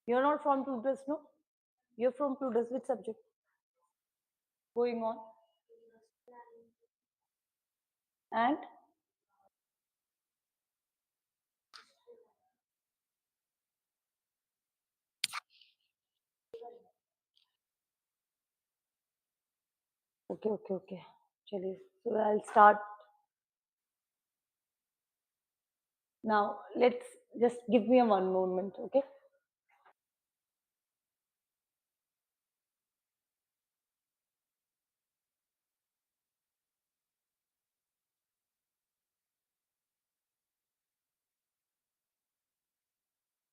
You're not from Plutus, no? You're from Plutus. Which subject? Going on. And okay. Chaliye. So I'll start now. Let's just give me a one moment, okay?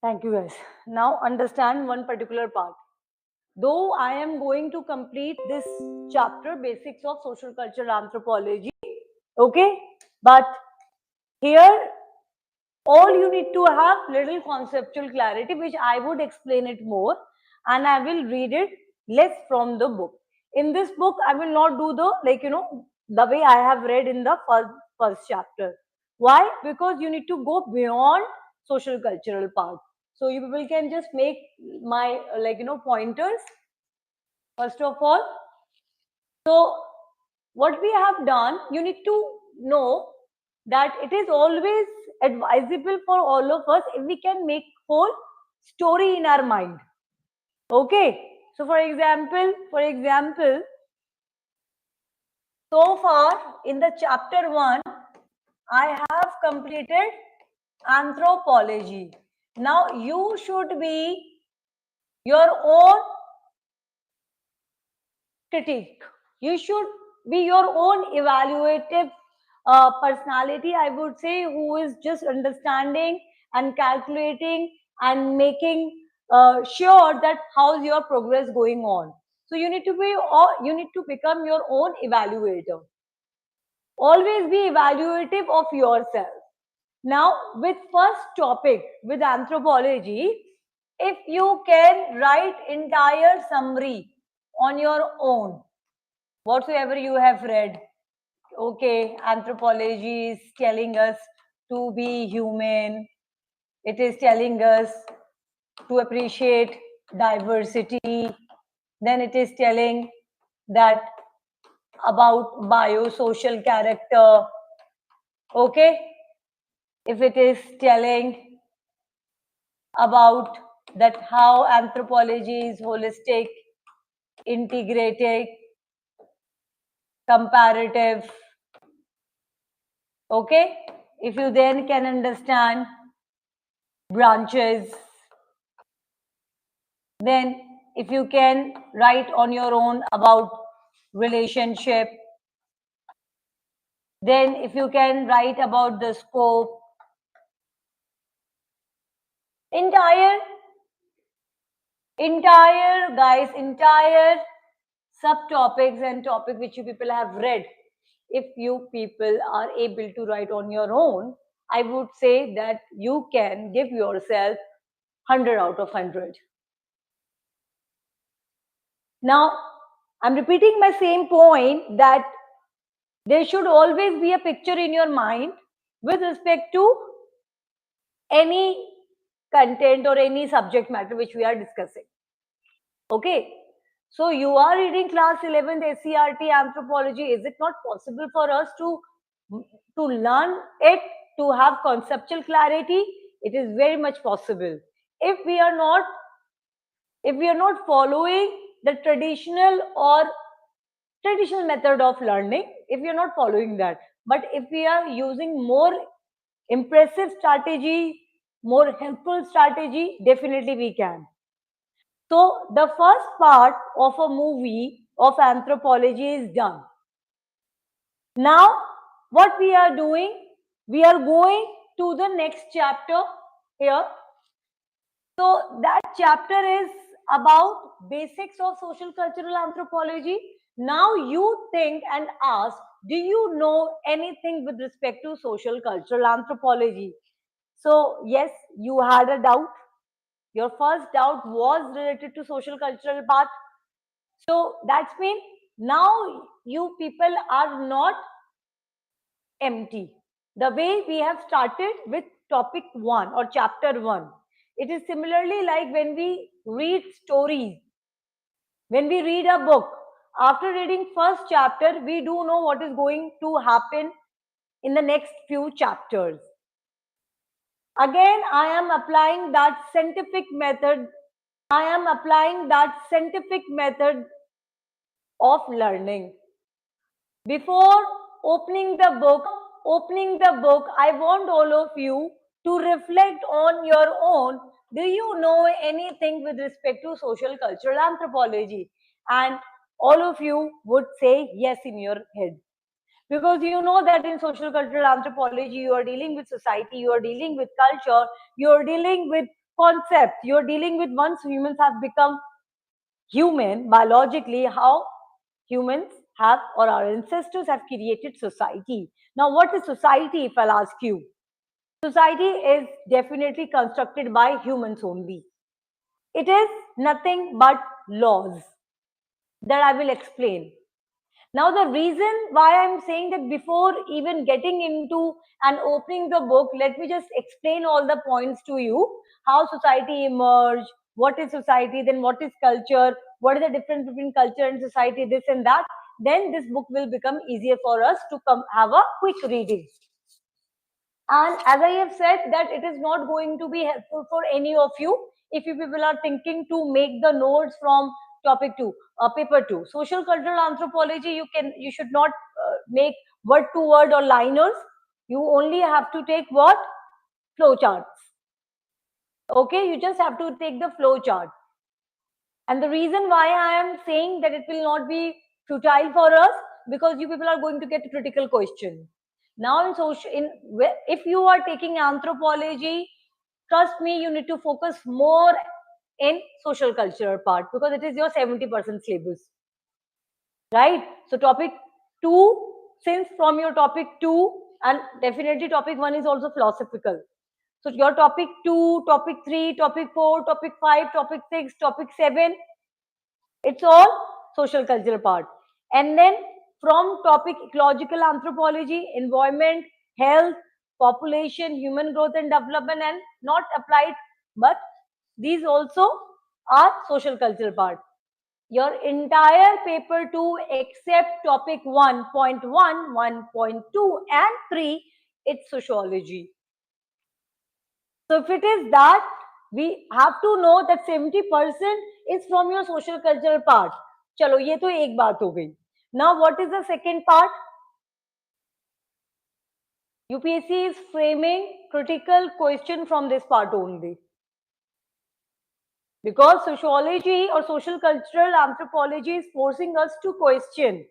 Thank you, guys. Now understand one particular part. Though I am going to complete this chapter, Basics of Social Cultural Anthropology, okay? But here, all you need to have little conceptual clarity, which I would explain it more, and I will read it less from the book. In this book, I will not do the, the way I have read in the first chapter. Why? Because you need to go beyond social cultural part. So you people can just make my pointers first of all. So what we have done, you need to know that it is always advisable for all of us if we can make whole story in our mind. Okay. So for example, so far in the chapter 1, I have completed anthropology. Now you should be your own critique. You should be your own evaluative personality, I would say, who is just understanding and calculating and making sure that how's your progress going on. So you need to be, or you need to become your own evaluator. Always be evaluative of yourself. Now, with first topic, with anthropology, if you can write entire summary on your own, whatsoever you have read, okay, anthropology is telling us to be human, it is telling us to appreciate diversity, then it is telling that about biosocial character, okay, if it is telling about that how anthropology is holistic, integrated, comparative, okay, if you then can understand branches, then if you can write on your own about relationship, then if you can write about the scope, entire subtopics and topic which you people have read, if you people are able to write on your own, I would say that you can give yourself 100 out of 100. Now, I'm repeating my same point that there should always be a picture in your mind with respect to any content or any subject matter which we are discussing. Okay. So you are reading class 11th SCERT anthropology. Is it not possible for us to learn it, to have conceptual clarity? It is very much possible. If we are not following the traditional method of learning, if we are not following that, but if we are using more impressive strategy, more helpful strategy, definitely we can. So the first part of a movie of anthropology is done. Now, what we are doing, we are going to the next chapter here. So that chapter is about basics of social cultural anthropology. Now you think and ask, do you know anything with respect to social cultural anthropology? So yes, you had a doubt. Your first doubt was related to social cultural part. So that's mean now you people are not empty. The way we have started with topic 1 or chapter 1. It is similarly like when we read stories, when we read a book. After reading first chapter, we do know what is going to happen in the next few chapters. Again, I am applying that scientific method. I am applying that scientific method of learning. Before opening the book, I want all of you to reflect on your own. Do you know anything with respect to social cultural anthropology? And all of you would say yes in your head. Because you know that in social cultural anthropology, you are dealing with society, you are dealing with culture, you are dealing with concepts, you are dealing with once humans have become human biologically, how humans have or our ancestors have created society. Now, what is society if I'll ask you? Society is definitely constructed by humans only. It is nothing but laws that I will explain. Now, the reason why I'm saying that before even getting into and opening the book, let me just explain all the points to you. How society emerged, what is society, then what is culture, what is the difference between culture and society, this and that. Then this book will become easier for us to come have a quick reading. And as I have said that it is not going to be helpful for any of you if you people are thinking to make the notes from topic 2, paper 2. Social cultural anthropology, you should not make word to word or liners. You only have to take what? Flow charts. Okay, you just have to take the flow chart. And the reason why I am saying that it will not be futile for us, because you people are going to get a critical question. Now in if you are taking anthropology, trust me, you need to focus more in social cultural part because it is your 70% syllabus, right? So topic 2, since from your topic 2, and definitely topic 1 is also philosophical. So your topic 2, topic 3, topic 4, topic 5, topic 6, topic 7, it's all social cultural part. And then from topic ecological anthropology, environment, health, population, human growth and development, and not applied, but these also are social cultural part. Your entire paper 2 except topic 1.1, 1.2 and 3, it's sociology. So if it is that, we have to know that 70% is from your social cultural part. चलो ये तो एक बात हो गई. Now what is the second part? UPSC is framing critical question from this part only. Because sociology or social cultural anthropology is forcing us to question.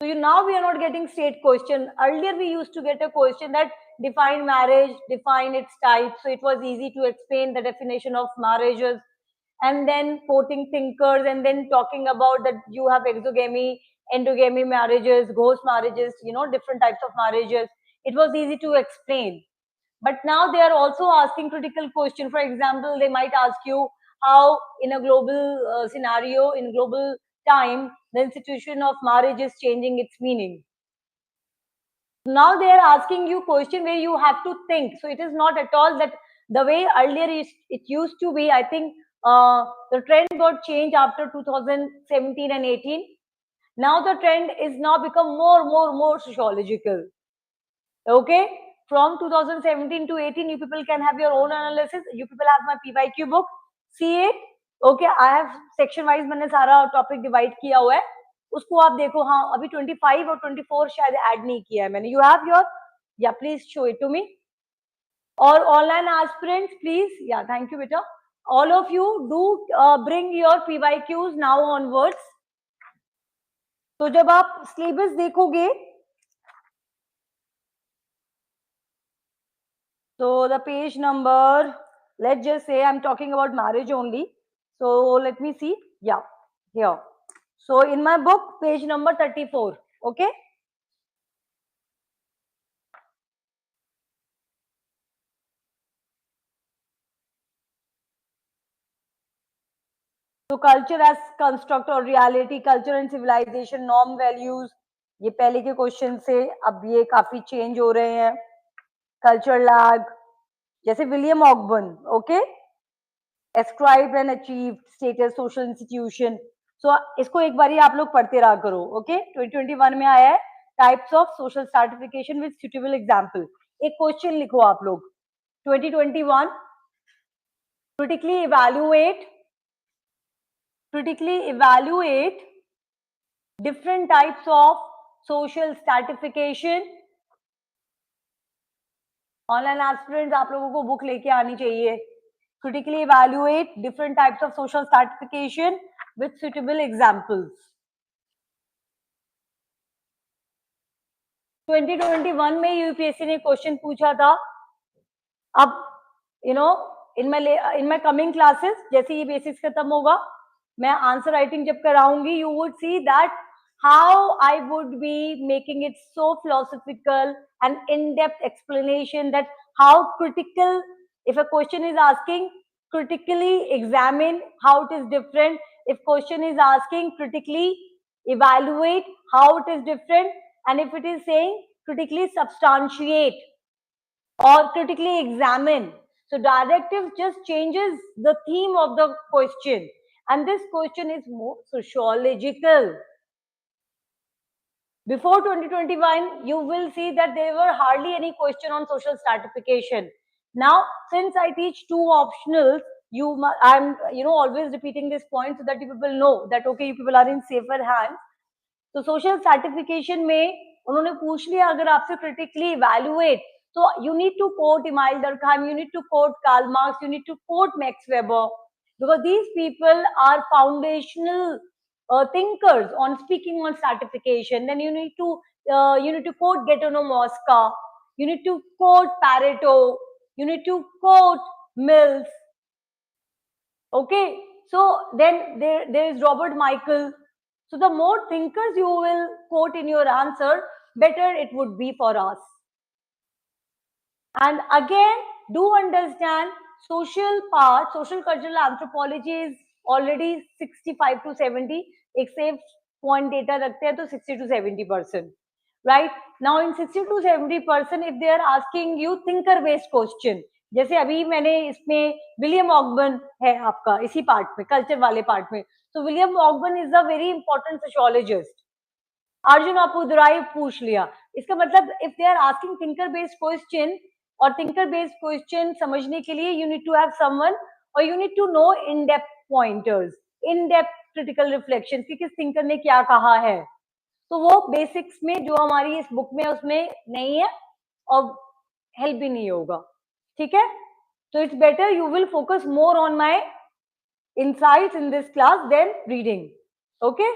So now we are not getting state question. Earlier we used to get a question that define marriage, define its type. So it was easy to explain the definition of marriages, and then quoting thinkers, and then talking about that you have exogamy, endogamy marriages, ghost marriages, different types of marriages. It was easy to explain. But now they are also asking critical question. For example, they might ask you how in a global scenario, in global time, the institution of marriage is changing its meaning. Now they are asking you question where you have to think. So it is not at all that the way earlier it used to be. I think the trend got changed after 2017 and 18. Now the trend is now become more sociological. Okay, from 2017 to 18, you people can have your own analysis. You people have my PYQ book, see it. Okay, I have section wise मैंने सारा topic divide किया हुआ है. उसको आप देखो. हाँ, अभी 25 और 24 शायद add नहीं किया है मैंने. You have your, yeah, please show it to me. Or online aspirants, please. Yeah, thank you, beta. All of you do bring your PYQs now onwards. तो जब आप syllabus देखोगे, so the page number, let's just say I'm talking about marriage only. So let me see. Yeah, here. So in my book, page number 34. Okay. So culture as construct or reality, culture and civilization, norm, values. ये पहले के question से अब ये काफी change हो रहे हैं. Culture lag, जैसे William Ogburn, okay, ascribed and achieved status social institution. So इसको एक बारी आप लोग पढ़ते रहा करो, ओके। 2021 में आया है types of social certification with suitable example. एक क्वेश्चन लिखो आप लोग, 2021 critically evaluate different types of social stratification। Online aspirants आप लोगों को बुक लेके आनी चाहिए। critically evaluate different types of social stratification with suitable examples। 2021 में यूपीएससी ने क्वेश्चन पूछा था। अब इन माई कमिंग क्लासेस, जैसे ये बेसिक्स खत्म होगा, मैं आंसर राइटिंग जब कराऊंगी, you would see that how I would be making it so philosophical and in depth explanation that how critical, if a question is asking critically examine how it is different, if question is asking critically evaluate how it is different, and if it is saying critically substantiate or critically examine, so directive just changes the theme of the question, and this question is more sociological. Before 2021 you will see that there were hardly any question on social stratification. Now since I teach two optionals, I'm always repeating this point so that you people know that okay, you people are in safer hands. तो social certification में उन्होंने पूछ लिया अगर आपसे critically evaluate, तो you need to quote Emile Durkheim, you need to quote Karl Marx, you need to quote Max Weber, because these people are foundational thinkers on speaking on stratification. Then you need to quote Gaetano Mosca, you need to quote Pareto, you need to quote Mills, okay. So then there is Robert Michael. So the more thinkers you will quote in your answer, better it would be for us. And again, do understand social part, social cultural anthropology is already 65 to 70, except point data रखते हैं तो 60 to 70%, right? Now in 60 to 70%, if they are asking you thinker based question, जैसे अभी मैंने इसमें William ऑकबर्न है आपका इसी पार्ट में, कल्चर वाले पार्ट में, तो William Ogburn is a very important sociologist. Arjun Appadurai पूछ लिया, इसका मतलब if they are asking thinker based question, और थिंकर बेस्ड क्वेश्चन समझने के लिए you need to have someone, और you need to know in depth pointers, in depth critical reflection कि किस थिंकर ने क्या कहा है। तो वो बेसिक्स में जो हमारी इस बुक में उसमें नहीं है और हेल्प भी नहीं होगा, ठीक है। तो it's better you will focus more on my insights in this class than reading, okay.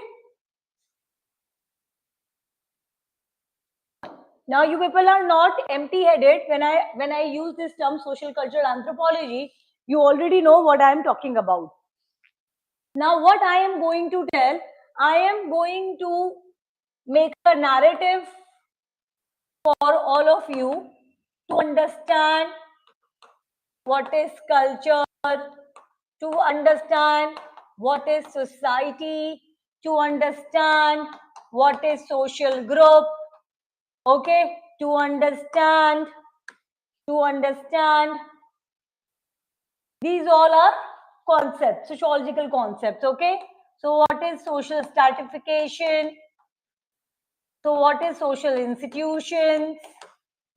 Now you people are not empty headed when I use this term social cultural anthropology, you already know what I am talking about. Now what I am going to tell, I am going to make a narrative for all of you to understand what is culture, to understand what is society, to understand what is social group, okay, to understand these all are concepts, sociological concepts, okay. So what is social stratification, so what is social institutions,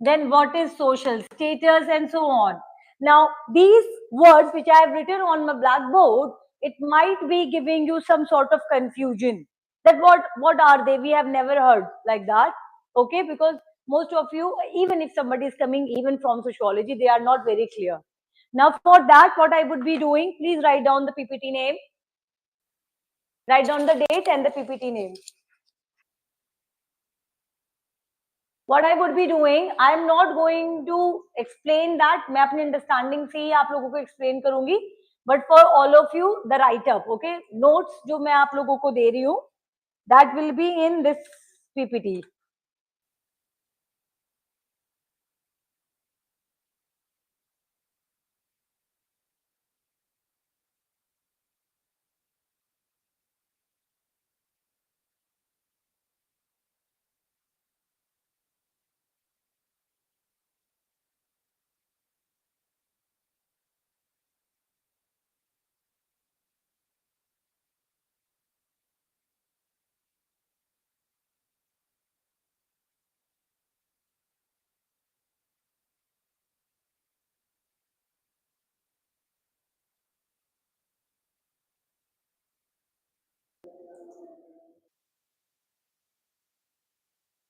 then what is social status, and so on. Now these words which I have written on my blackboard, it might be giving you some sort of confusion that what are they, we have never heard like that, okay, because most of you, even if somebody is coming even from sociology, they are not very clear. Now for that, what I would be doing, please write down the PPT name, write down the date and the PPT name. What I would be doing, I am not going to explain that, मैं अपने understanding से ही आप लोगों को explain करूंगी, but for all of you the write up, okay, notes जो मैं आप लोगों को दे रही हूँ, that will be in this PPT.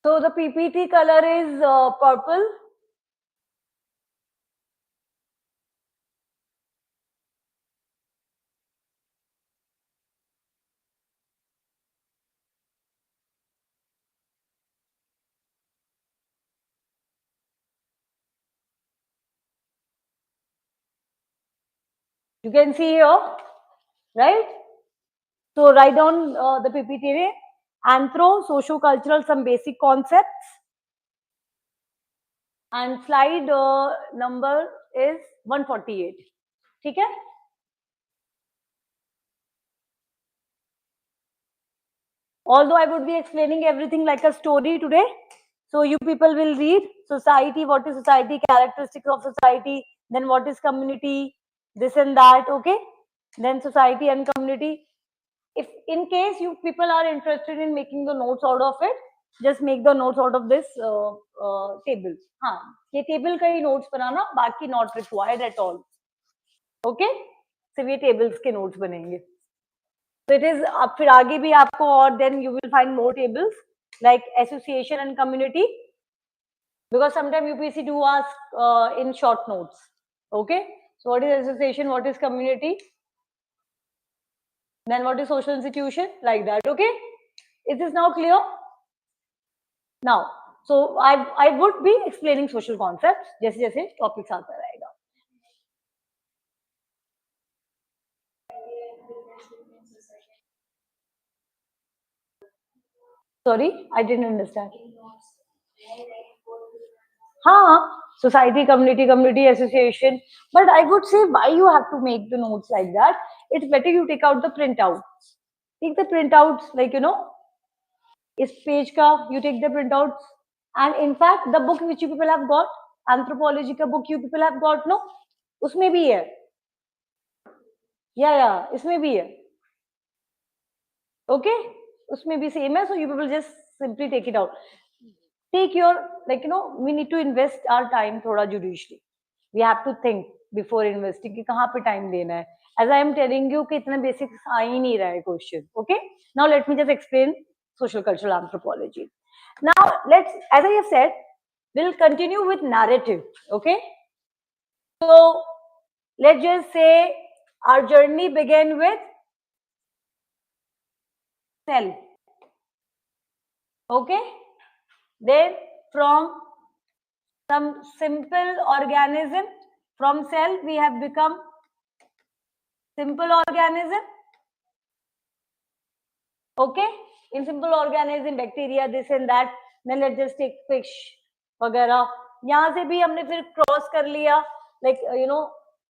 So the PPT color is purple. You can see here, right? So write down the PPT. Anthro, socio-cultural, some basic concepts. And slide number is 148. ठीक है? Although I would be explaining everything like a story today, so you people will read society, what is society, characteristics of society, then what is community, this and that, okay? Then society and community. If in case you people are interested in making the notes out of it, just make the notes out of this table. हाँ, ये table का ही notes बनाना, बाकी not required at all. Okay? सिर्फ ये tables के notes बनेंगे. So it is अब फिर आगे भी आपको और then you will find more tables like association and community, because sometimes UPSC do ask in short notes. Okay, so what is association, what is community, then what is social institution, like that. Okay, is this now clear? Now, so I would be explaining social concepts जैसे जैसे topics आता रहेगा. Sorry, I didn't understand. हाँ, society, community association. But I would say why you have to make the notes like that. It's better you take out the printout. Take the printouts, like इस page का you take the printouts. And in fact, the book which you people have got, anthropology का book you people have got, no? उसमें भी है. Yeah, इसमें भी है. Okay? उसमें भी same है, so you people just simply take it out. Take your, like, we need to invest our time thoda judiciously. We have to think before investing कि कहाँ पे time देना है. As I am telling you कि इतना basics आ ही नहीं रहा है question. Okay? Now let me just explain social cultural anthropology. Now let's, as I have said, we'll continue with narrative. Okay? So let's just say our journey began with cell. Okay? Then from some simple organism, from cell we have become simple organism. Okay, in simple organism, bacteria, this and that. Then let's just take fish वगैरह. यहाँ से भी हमने फिर cross कर लिया, like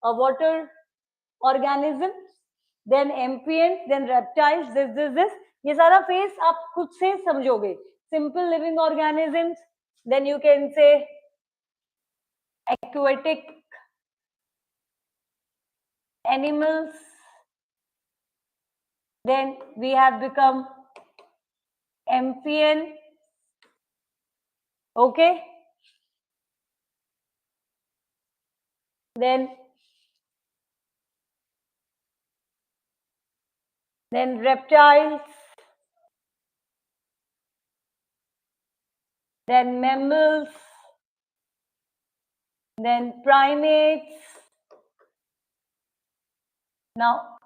water organism, then amphibians, then reptiles, this. ये सारा फेस आप खुद से समझोगे. Simple living organisms, then you can say aquatic animals, then we have become amphibian. Okay, then reptiles, then mammals, then primates. Now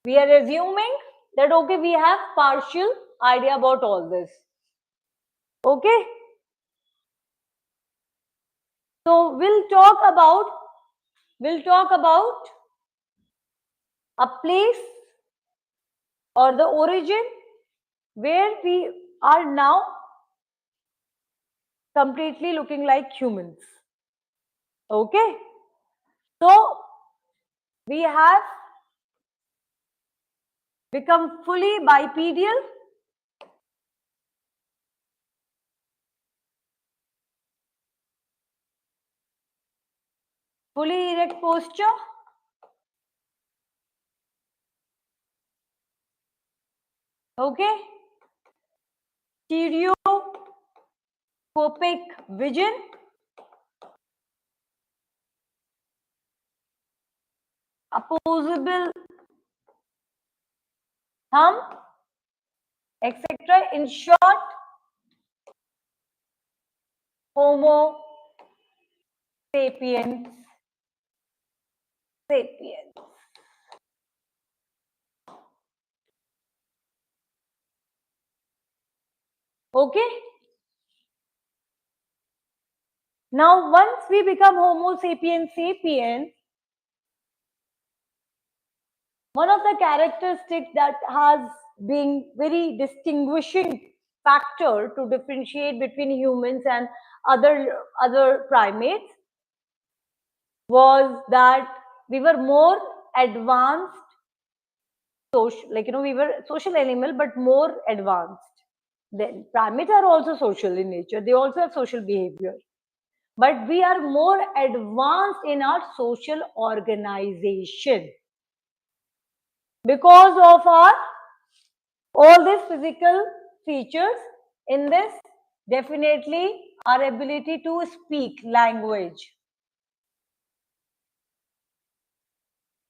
we are assuming that okay, we have partial idea about all this. Okay, so we'll talk about a place or the origin where we are now completely looking like humans. Okay, so we have become fully bipedal, fully erect posture, okay, stereoscopic vision, opposable thumb, etc. In short, Homo sapiens sapiens. Okay. Now, once we become Homo sapiens sapiens, one of the characteristics that has been very distinguishing factor to differentiate between humans and other primates was that we were more advanced social, like we were social animal but more advanced. Then primates are also social in nature, they also have social behavior, but we are more advanced in our social organization because of our all these physical features. In this, definitely our ability to speak language.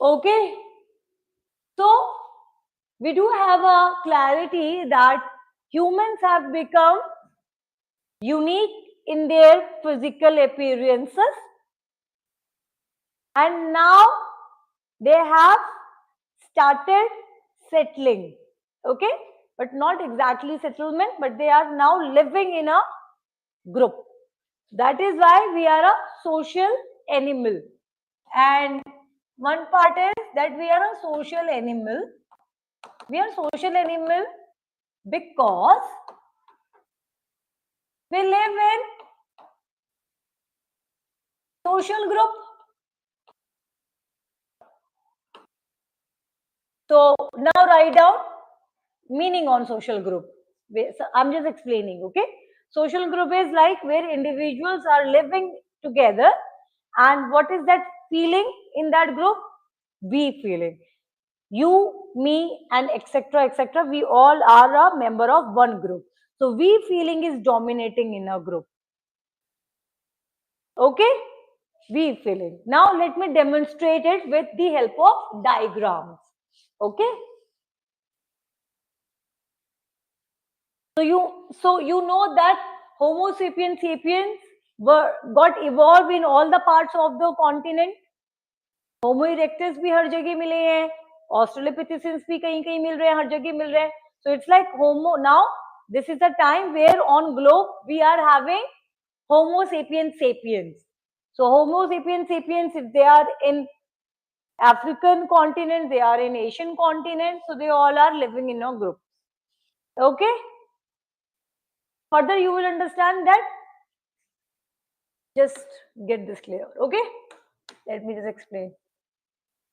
Okay, so we do have a clarity that humans have become unique in their physical appearances, and now they have started settling. Okay, but not exactly settlement, but they are now living in a group. That is why we are a social animal. And one part is that we are a social animal. We are social animal because we live in social group. So now write down meaning on social group. So I'm just explaining, okay? Social group is like where individuals are living together, and what is that feeling in that group? We feeling. You, me, and etc. etc. We all are a member of one group. So we feeling is dominating in a group. Okay? We feeling. Now let me demonstrate it with the help of diagrams. Okay? So you know that Homo sapiens sapiens got evolved in all the parts of the continent. Homo erectus भी हर जगह मिले हैं, Australopithecines भी कहीं कहीं मिल रहे हैं, हर जगह मिल रहे हैं. So it's like Homo now. This is the time where on globe we are having Homo sapiens sapiens. So Homo sapiens sapiens, if they are in African continent, they are in Asian continent, so they all are living in a group. Okay. Further, you will understand that. Just get this clear. Okay. Let me just explain.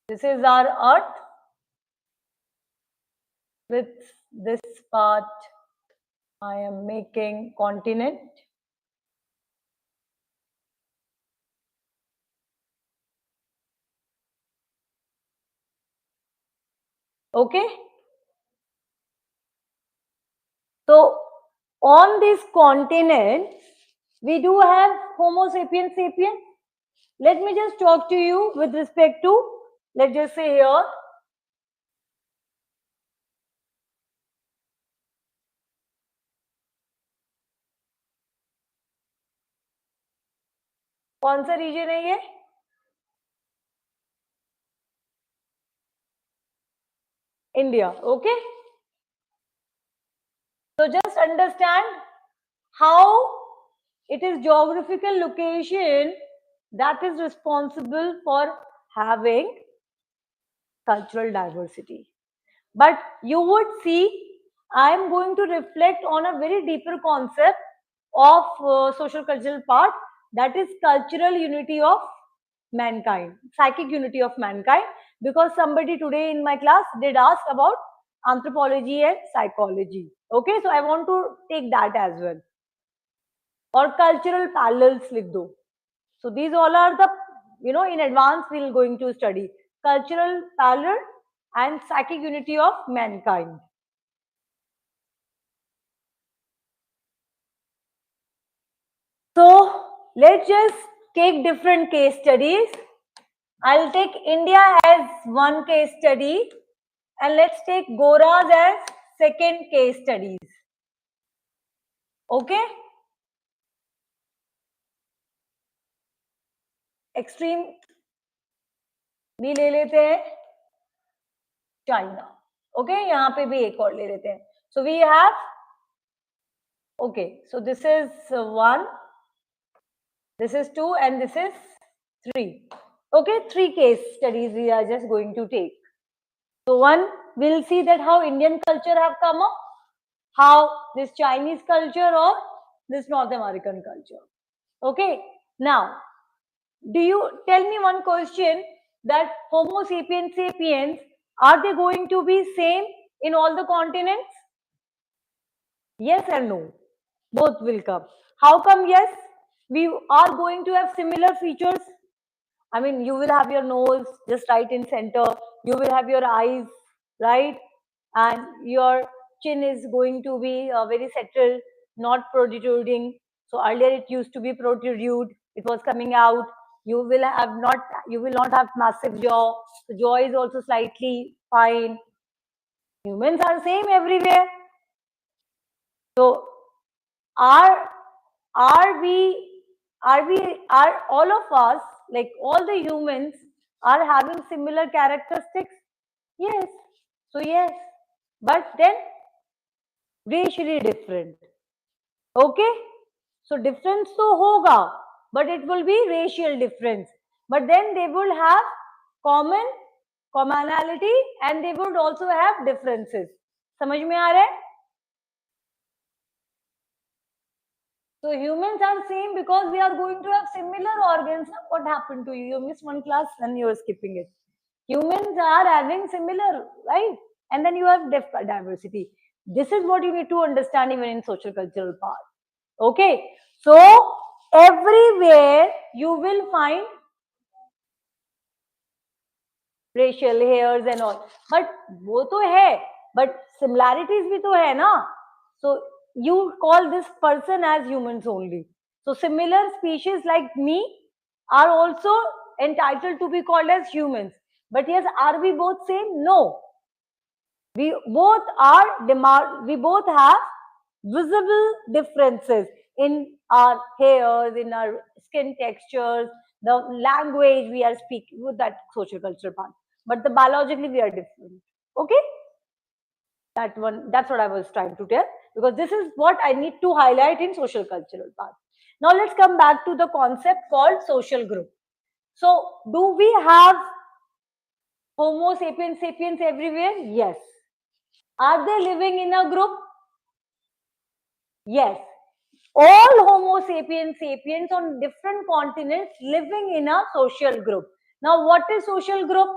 This is our Earth with this part. I am making continent. Okay. So on this continent, we do have Homo sapiens sapiens. Let me just talk to you with respect to, let's just say here, कौन सा reason है ये? India. Okay. So just understand how it is geographical location that is responsible for having cultural diversity. But you would see, I am going to reflect on a very deeper concept of social cultural part, that is cultural unity of mankind, psychic unity of mankind, because somebody today in my class did ask about anthropology and psychology. Okay, so I want to take that as well. Or cultural parallels likh do. So these all are the, in advance we're going to study cultural parallel and psychic unity of mankind. So let's just take different case studies. I'll take India as one case study, and let's take Goras as second case studies. Okay? Extreme भी ले लेते हैं, China, okay, यहाँ पे भी एक और ले लेते हैं. So we have, okay, so this is 1, this is 2, and this is 3. Okay, 3 case studies we are just going to take. So one, we'll see that how Indian culture have come up, how this Chinese culture or this North American culture. Okay, now, do you tell me one question, that Homo sapiens sapiens, are they going to be same in all the continents? Yes or no? Both will come. How come yes? We are going to have similar features. I mean, you will have your nose just right in center. You will have your eyes, right? And your chin is going to be very settled, not protruding. So earlier it used to be protrude. It was coming out. You will have not. You will not have massive jaw. The jaw is also slightly fine. Humans are same everywhere. So are are we are all of us, like all the humans, are having similar characteristics? Yes. So yes, but then racially different. Okay, so difference तो होगा, but it will be racial difference, but then they will have commonality and they would also have differences. समझ में आ रहा है? So humans are same because we are going to have similar organs. What happened to you? You missed one class and you are skipping it. Humans are having similar, right? And then you have diversity. This is what you need to understand even in social cultural part. Okay. So everywhere you will find racial hairs and all. But वो तो है. But similarities भी तो है ना. So you call this person as humans only. So similar species like me are also entitled to be called as humans. But yes, are we both same? No. We both have visible differences in our hairs, in our skin textures, the language we are speaking with, that social cultural part. But the biologically we are different. Okay? That's what I was trying to tell, because this is what I need to highlight in social cultural part. Now let's come back to the concept called social group. So do we have Homo sapiens sapiens everywhere? Yes. Are they living in a group? Yes. All Homo sapiens sapiens on different continents living in a social group. Now what is social group?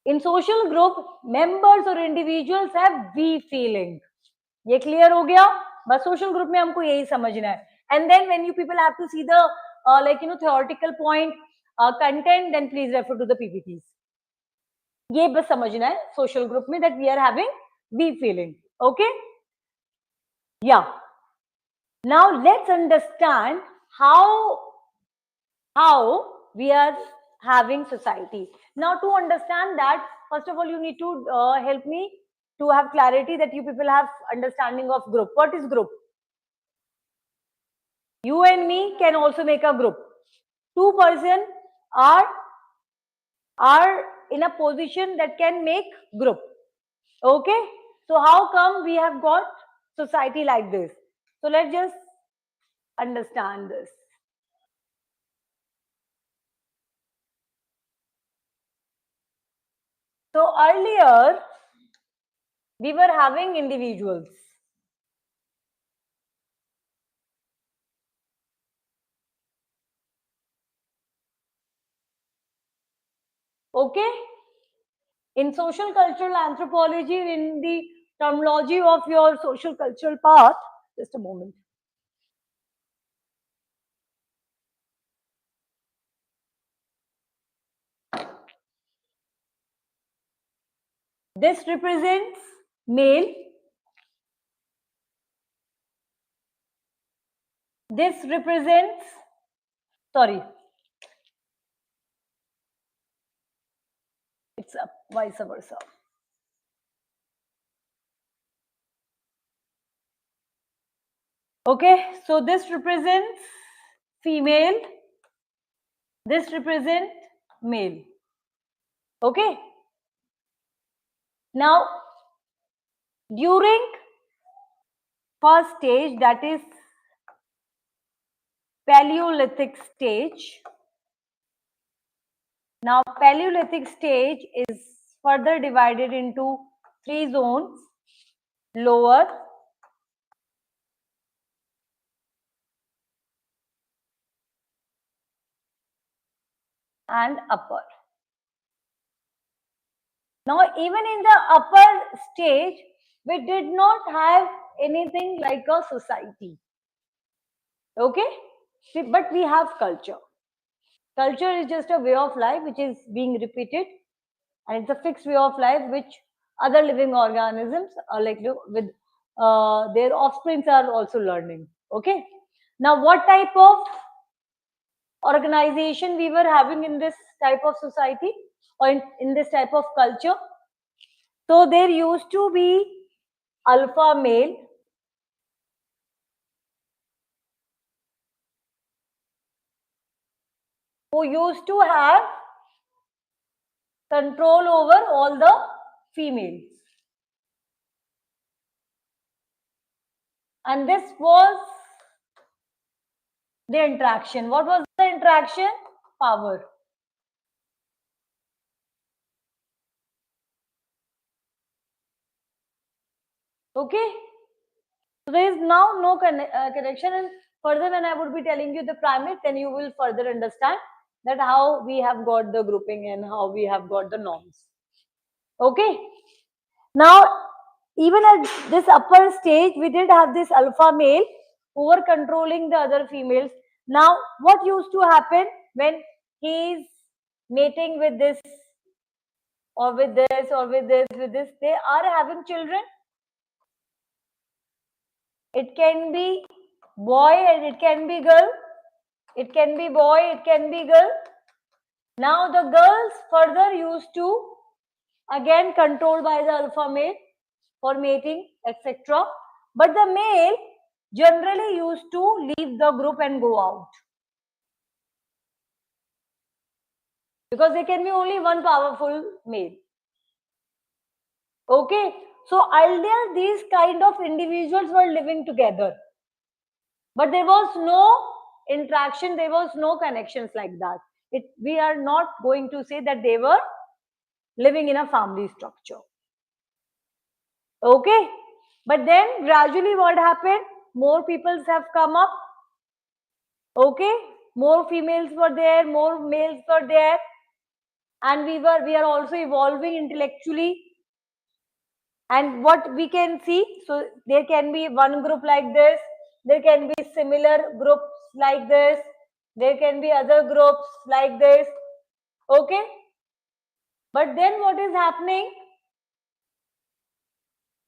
In social group, members or individuals have we feeling. ये clear हो गया? बस social group में हमको यही समझना है. And then when you people have to see the theoretical point, content, then please refer to the PPTs. ये बस समझना है social group में that we are having we feeling. Okay? Yeah. Now let's understand how we are having society. Now to understand that, first of all, you need to help me to have clarity that you people have understanding of group. What is group? You and me can also make a group. Two person are in a position that can make group. Okay? So how come we have got society like this? So let's just understand this. So earlier we were having individuals. Okay? In social cultural anthropology, in the terminology of your social cultural path, just a moment. This represents male. This represents, sorry, it's up, vice versa. Okay, so this represents female This represent male. Okay. Now, during first stage, that is Paleolithic stage. Now, Paleolithic stage is further divided into 3 zones: lower, and upper. Now, even in the upper stage, we did not have anything like a society. Okay? But we have culture. Culture is just a way of life which is being repeated, and it's a fixed way of life which other living organisms are like with their offsprings are also learning. Okay? Now, what type of organization we were having in this type of society or in this type of culture? So there used to be alpha male who used to have control over all the females. And this was the interaction. What was the interaction? Power. Okay. So there is now no connection, and further when I would be telling you the primate, then you will further understand that how we have got the grouping and how we have got the norms. Okay. Now, even at this upper stage, we did have this alpha male who were controlling the other females. Now, what used to happen when he is mating with this or with this or with this, they are having children. It can be boy and it can be girl. It can be boy, it can be girl. Now the girls further used to again controlled by the alpha male for mating, etc. But the male generally used to leave the group and go out. Because there can be only one powerful male. Okay. So earlier these kind of individuals were living together. But there was no interaction, there was no connections like that. We are not going to say that they were living in a family structure. Okay. But then gradually what happened? More peoples have come up. Okay. More females were there, more males were there. And we are also evolving intellectually. And what we can see, so there can be one group like this, there can be similar groups like this, there can be other groups like this. Okay. But then what is happening?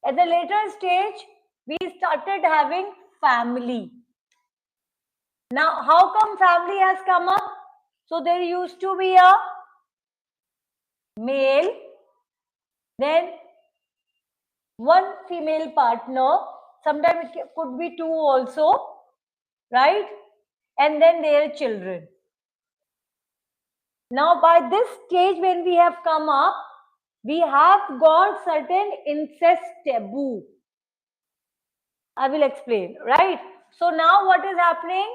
At the later stage, we started having family. Now, how come family has come up? So there used to be a male, then one female partner, sometimes it could be two also, right? And then their children. Now, by this stage, when we have come up, we have got certain incest taboo. I will explain, right? So now what is happening?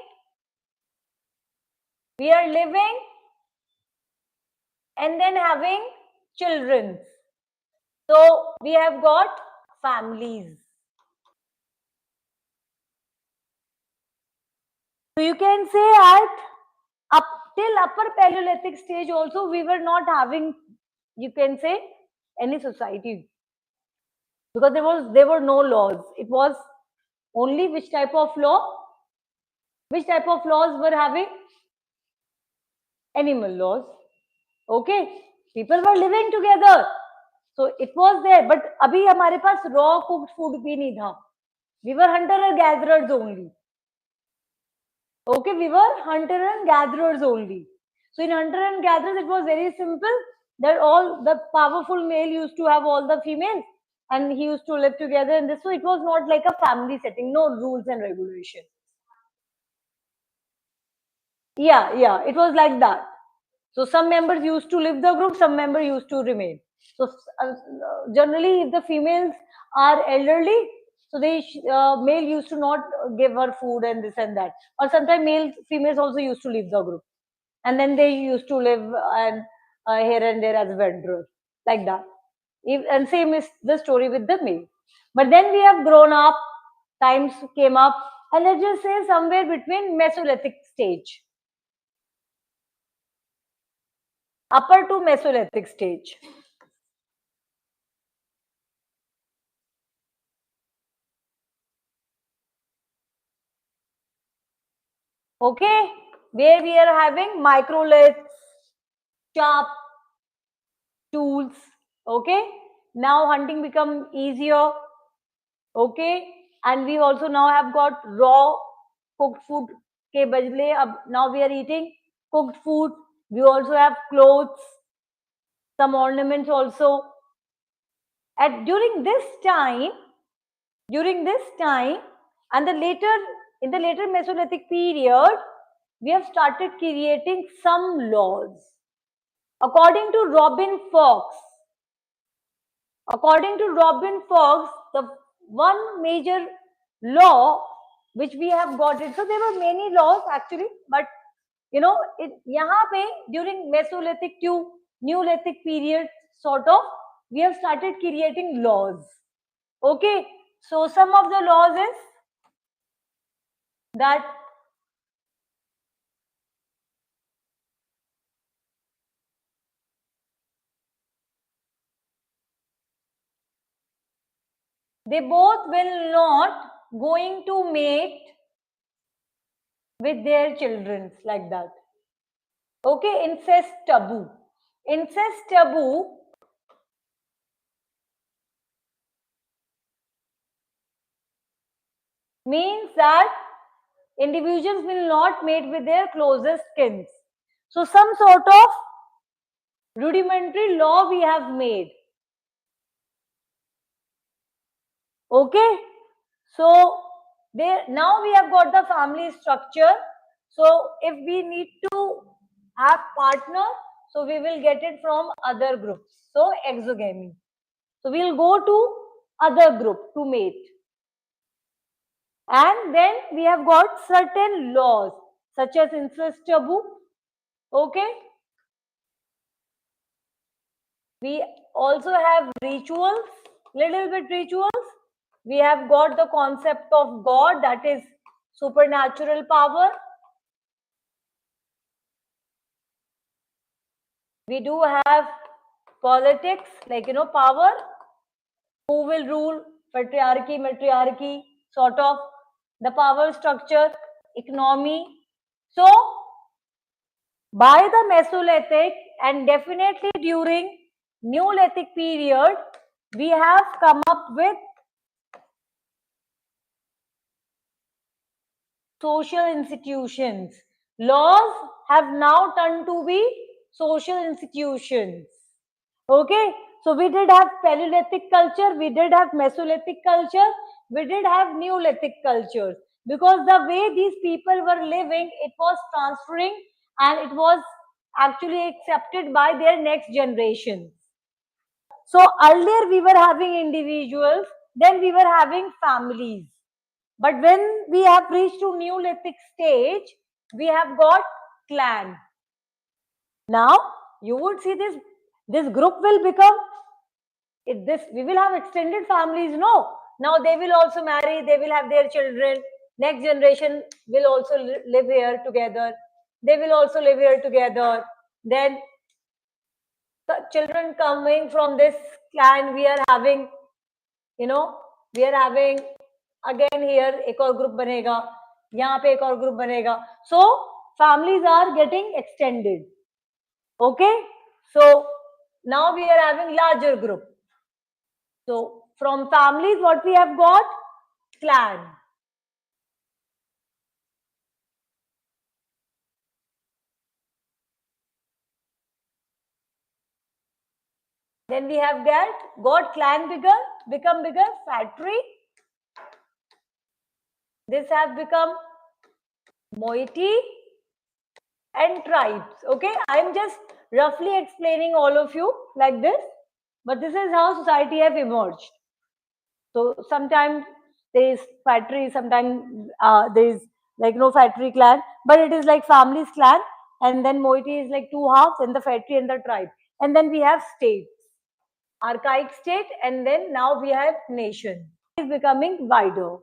We are living and then having children. So we have got families. So you can say at up till upper Paleolithic stage also we were not having, you can say, any society, because there were no laws. It was only which type of law? Which type of laws were having? Animal laws. Okay, people were living together, so it was there. But अभी हमारे पास raw cooked food भी नहीं था. We were hunter and gatherers only. Okay, we were hunter and gatherers only. So in hunter and gatherers, it was very simple that all the powerful male used to have all the females, and he used to live together in this. So it was not like a family setting, no rules and regulations. Yeah, it was like that. So some members used to leave the group, some members used to remain. So generally, if the females are elderly, so they male used to not give her food and this and that, or sometimes male females also used to leave the group, and then they used to live and here and there as wanderers like that. And same is the story with the male. But then we have grown up, times came up, and let's just say somewhere between Mesolithic stage, upper to Mesolithic stage. Okay, where we are having microliths, sharp tools. Okay, now hunting become easier. Okay, and we also now have got raw cooked food के बदले अब now we are eating cooked food. We also have clothes, some ornaments also. At during this time, and the later in the later Mesolithic period, we have started creating some laws. According to Robin Fox, the one major law which we have got it. So there were many laws actually, but you know, यहाँ पे during Mesolithic to Neolithic period, sort of, we have started creating laws. Okay, so some of the laws is that they both will not going to mate with their children like that. Okay, incest taboo. Incest taboo means that individuals will not mate with their closest kins. So some sort of rudimentary law we have made. Okay, so there now we have got the family structure. So if we need to have partner, so we will get it from other groups. So exogamy. So we'll go to other group to mate. And then we have got certain laws such as incest taboo. Okay. We also have rituals, little bit rituals. We have got the concept of God, that is supernatural power. We do have politics, like, power. Who will rule? Patriarchy, matriarchy, sort of the power structure, economy. So, by the Mesolithic and definitely during Neolithic period, we have come up with social institutions. Laws have now turned to be social institutions. Okay, so we did have Paleolithic culture, we did have Mesolithic culture, we did have Neolithic cultures, because the way these people were living, it was transferring and it was actually accepted by their next generation. So earlier we were having individuals, then we were having families. But when we have reached to Neolithic stage, we have got clan. Now you would see this group will become this. We will have extended families. No, now they will also marry. They will have their children. Next generation will also live here together. They will also live here together. Then the children coming from this clan, we are having, we are having again here एक और group बनेगा, यहाँ पे एक और group बनेगा. So families are getting extended. Okay, so now we are having larger group. So from families, what we have got? Clan. Then we have got clan become bigger, factory. This have become moiety. and tribes. Okay, I'm just roughly explaining all of you like this, but this is how society have emerged. So sometimes there is factory, sometimes there is like no factory clan, but it is like families clan, and then moiety is like two halves, and the factory and the tribe, and then we have states, archaic state, and then now we have nation. It's becoming wider.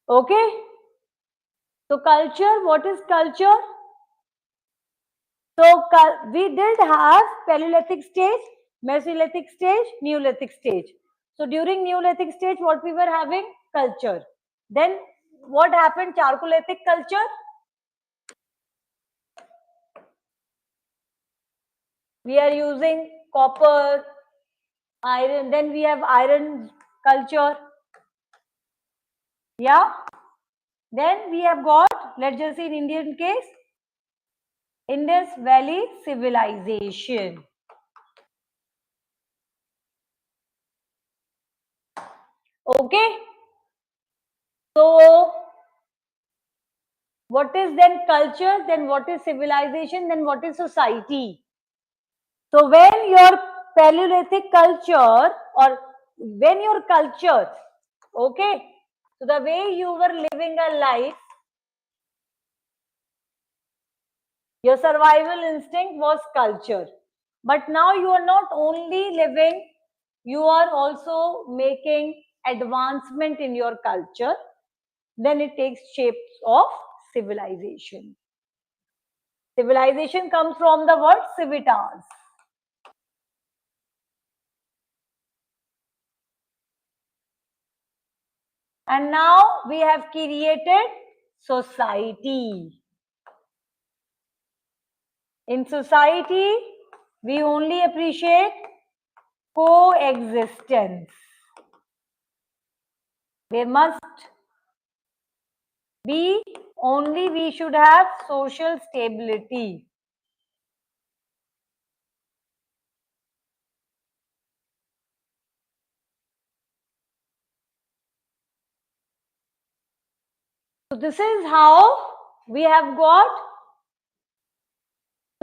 Okay, so culture. What is culture? So we did have Paleolithic stage, Mesolithic stage, Neolithic stage. So during Neolithic stage, what we were having? Culture. Then what happened? Chalcolithic culture. We are using copper, iron. Then we have iron culture. Yeah. Then we have got, let's just see in Indian case, Indus Valley civilization. Okay. So what is then culture? Then what is civilization? Then what is society? So when your Paleolithic culture or when your culture, okay, so the way you were living a life, your survival instinct was culture. But now you are not only living, you are also making advancement in your culture. Then it takes shapes of civilization. Civilization comes from the word civitas. And now we have created society. In society, we only appreciate coexistence. There must be only we should have social stability. So this is how we have got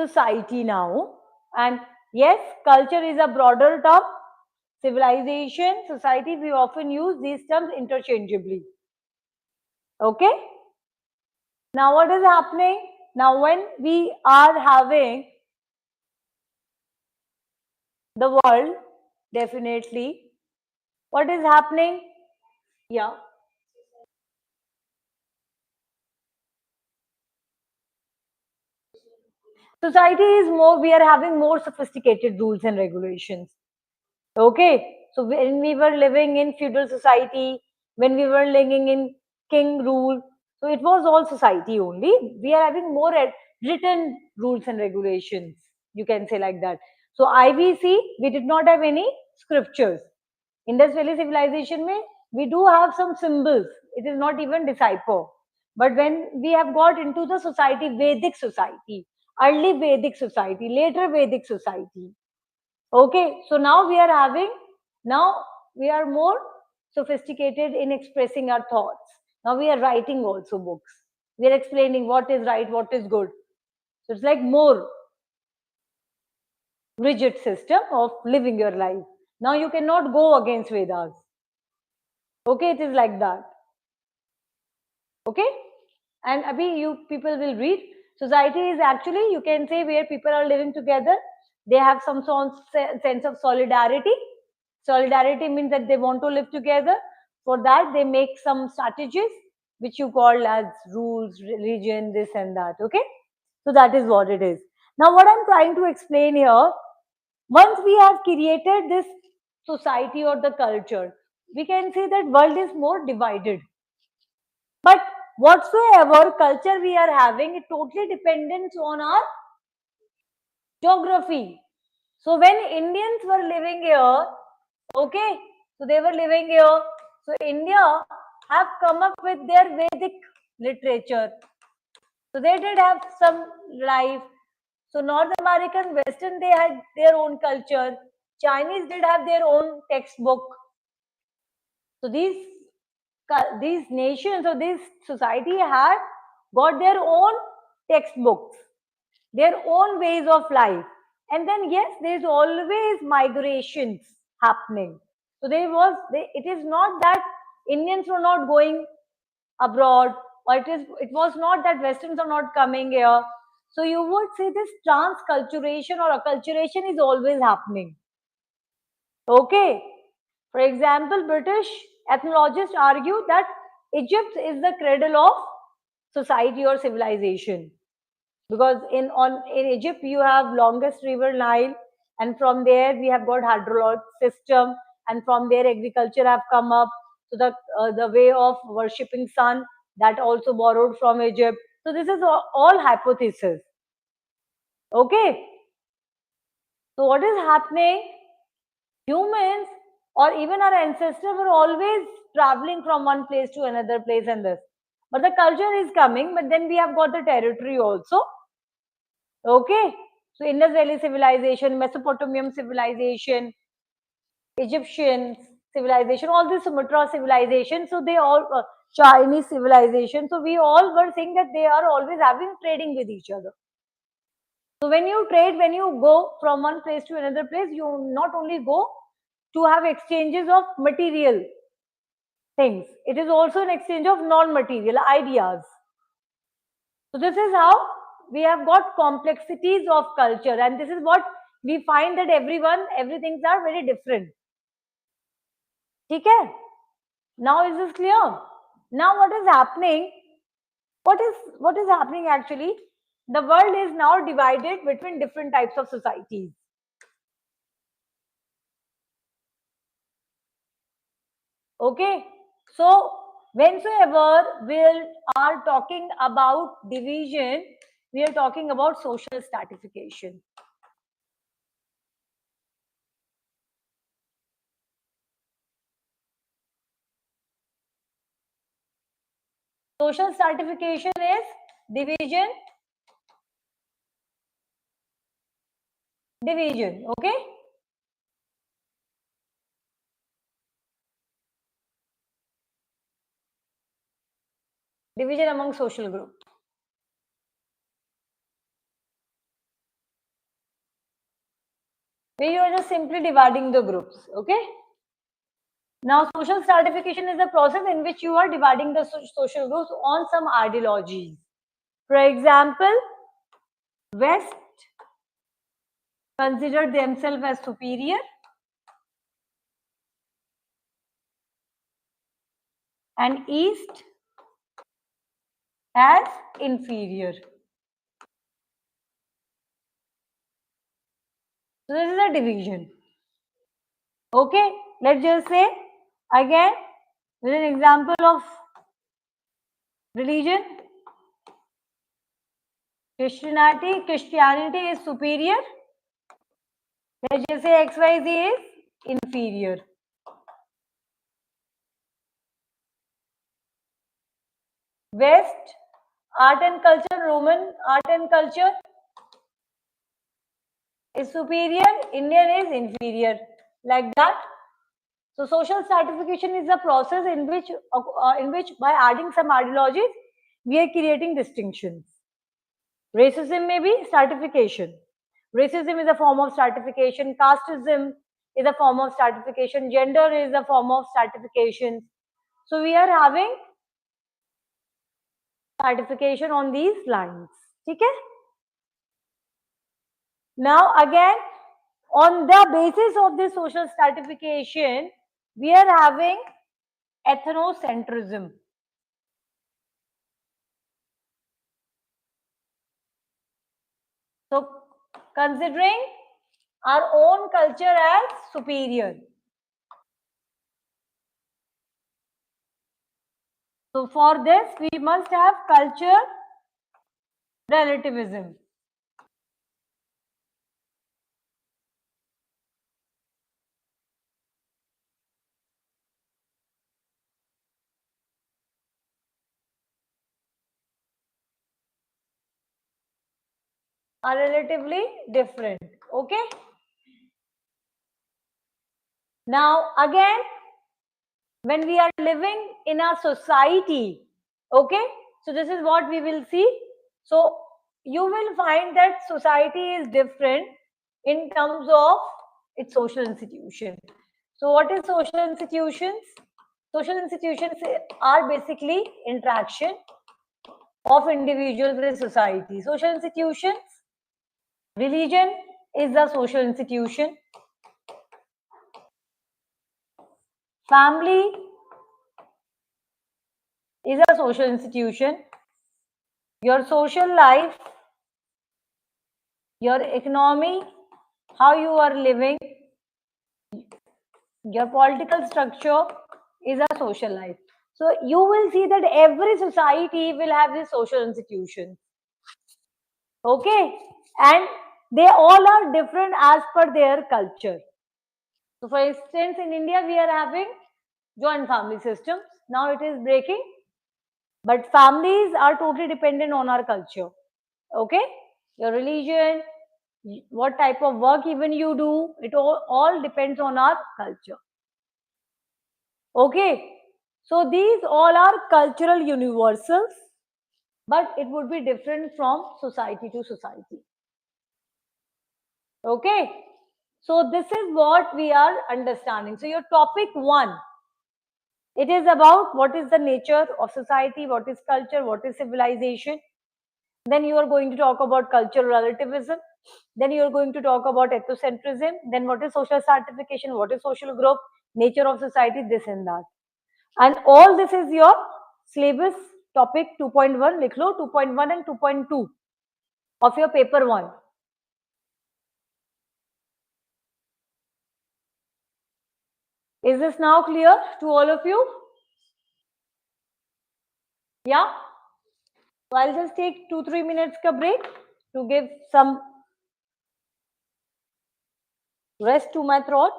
society now. And yes, culture is a broader term. Civilization, society, we often use these terms interchangeably. Okay? Now what is happening? Now when we are having the world, definitely, what is happening? Yeah. Society is more, we are having more sophisticated rules and regulations. Okay. So when we were living in feudal society, when we were living in king rule, so it was all society only. We are having more written rules and regulations. You can say like that. So IBC, we did not have any scriptures. Indus Valley civilization mein, we do have some symbols. It is not even decipher. But when we have got into the society, Vedic society, early Vedic society, later Vedic society, okay, so now we are having, now we are more sophisticated in expressing our thoughts. Now we are writing also books. We are explaining what is right, what is good. So it's like more rigid system of living your life. Now you cannot go against Vedas. Okay, it is like that. Okay, and Abhi, you people will read. Society is actually, you can say, where people are living together. They have some sense of solidarity. Solidarity means that they want to live together. For that, they make some strategies which you call as rules, religion, this and that. Okay, so that is what it is. Now what I'm trying to explain here, once we have created this society or the culture, we can say that world is more divided. But whatsoever culture we are having, it totally depends on our geography. So when Indians were living here, okay, so they were living here. So India have come up with their Vedic literature. So they did have some life. So North American, Western, they had their own culture. Chinese did have their own textbook. So these nations or this society had got their own textbooks, their own ways of life. And then, yes, there's always migrations happening. So it is not that Indians were not going abroad, or it was not that Westerns are not coming here. So you would say this transculturation or acculturation is always happening. Okay. For example, British ethnologists argue that Egypt is the cradle of society or civilization, because in Egypt you have longest river Nile, and from there we have got hydrologic system, and from there agriculture have come up. So the way of worshipping sun, that also borrowed from Egypt. So this is all hypothesis. Okay. So what is happening? Humans or even our ancestors were always traveling from one place to another place, and this. But the culture is coming, but then we have got the territory also. Okay. So Indus Valley civilization, Mesopotamian civilization, Egyptian civilization, all this Sumatra civilization. So they all Chinese civilization. So we all were saying that they are always having trading with each other. So when you trade, when you go from one place to another place, you not only go to have exchanges of material things, it is also an exchange of non-material ideas. So this is how we have got complexities of culture, and this is what we find that everything are very different. Okay? Now is this clear? Now what is happening? What is happening actually? The world is now divided between different types of societies. Okay? So whensoever we are talking about division, we are talking about social stratification. Social stratification is division, okay? Division among social groups. Where you are just simply dividing the groups, okay? Now, social stratification is a process in which you are dividing the social groups on some ideologies. For example, West consider themselves as superior, and East as inferior. So this is a division. Okay, let's just say again with an example of religion. Christianity is superior. Let's just say XYZ is inferior. West, art and culture, Roman art and culture is superior, Indian is inferior, like that. So social stratification is a process in which by adding some ideologies, we are creating distinctions. Racism may be stratification. Racism is a form of stratification. Casteism is a form of stratification. Gender is a form of stratification. So we are having stratification on these lines. Okay? Now again, on the basis of this social stratification, we are having ethnocentrism. So considering our own culture as superior. So for this, we must have culture relativism. Are relatively different. Okay. Now again, when we are living in a society, okay, So this is what we will see. So you will find that society is different in terms of its social institution. So what is social institutions? Social institutions are basically interaction of individuals with society. Social institutions, religion is a social institution. Family is a social institution. Your social life, your economy, how you are living, your political structure is a social life. So you will see that every society will have this social institution. Okay, and they all are different as per their culture. So for instance, in India, we are having joint family systems. Now it is breaking, but families are totally dependent on our culture. Okay, your religion, what type of work even you do, it all depends on our culture. Okay, so these all are cultural universals, but it would be different from society to society. Okay, so this is what we are understanding. So your topic 1, it is about what is the nature of society, what is culture, what is civilization. Then you are going to talk about cultural relativism. Then you are going to talk about ethnocentrism. Then what is social stratification, what is social group, nature of society, this and that. And all this is your syllabus topic 2.1. लिख लो 2.1 and 2.2 of your paper 1. Is this now clear to all of you? Yeah? So I'll just take 2-3 minutes ka break to give some rest to my throat,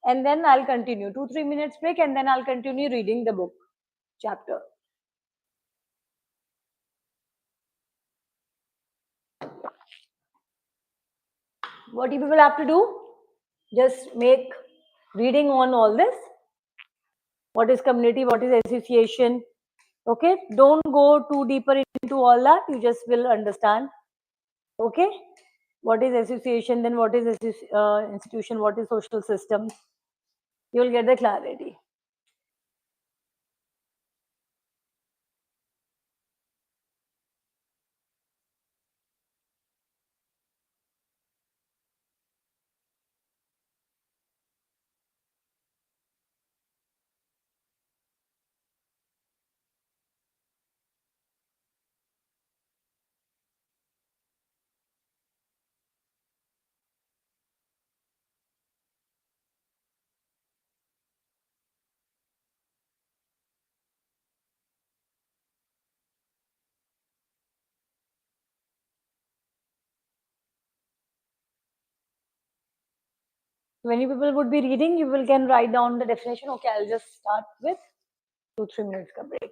and then I'll continue. 2-3 minutes break, and then I'll continue reading the book chapter. What you people have to do? Just make reading on all this. What is community? What is association? Okay, don't go too deeper into all that. You just will understand. Okay, what is association? Then what is institution? What is social systems? You will get the clarity. Many people would be reading, you will can write down the definition. Okay, I'll just start with 2-3 minutes ka break.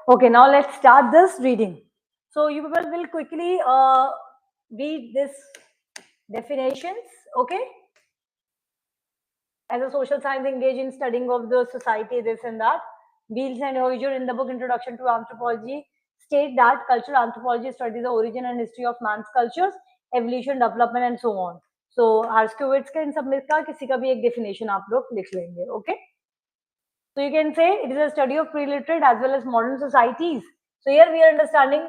Okay, now let's start this reading. So you people will quickly read this definitions, okay? As a social science engaged in studying of the society, this and that. Beals and Hoyger in the book Introduction to Anthropology state that cultural anthropology studies the origin and history of man's cultures, evolution, development and so on. So Herskowitz का इन सब में का किसी का भी एक definition आप लोग लिख लेंगे, okay? So you can say it is a study of pre-literate as well as modern societies. So here we are understanding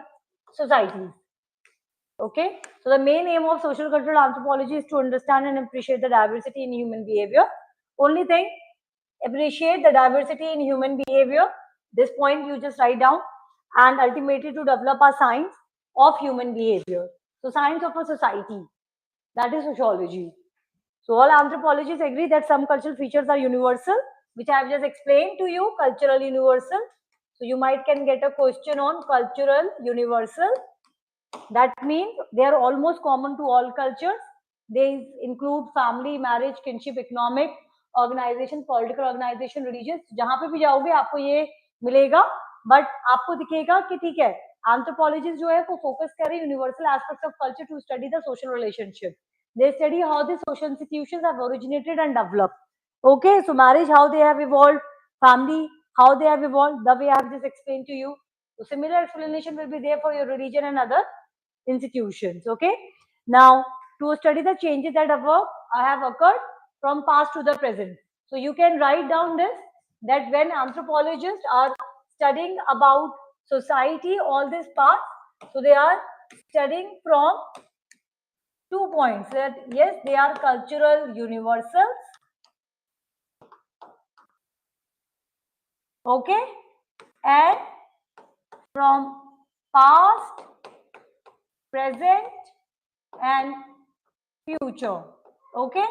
societies. Okay. So the main aim of social cultural anthropology is to understand and appreciate the diversity in human behavior. Only thing, appreciate the diversity in human behavior. This point you just write down, and ultimately to develop a science of human behavior. So science of a society, that is sociology. So all anthropologists agree that some cultural features are universal, which I have just explained to you, cultural universal. So you might can get a question on cultural universal. That means they are almost common to all cultures. They include family, marriage, kinship, economic, organization, political organization, religious. जहाँ पे भी जाओगे आपको ये मिलेगा, but आपको दिखेगा कि ठीक है, anthropologists जो है वो focus कर रहे हैं universal aspects of culture to study the social relationship. They study how the social institutions have originated and developed. Okay, so marriage, how they have evolved, family, how they have evolved, the way I have just explained to you. So similar explanation will be there for your religion and other institutions. Okay. Now, to study the changes that have occurred from past to the present. So you can write down this, that when anthropologists are studying about society, all this part, so they are studying from 2 points. That yes, they are cultural universals. Okay. And from past, present, and future. Okay.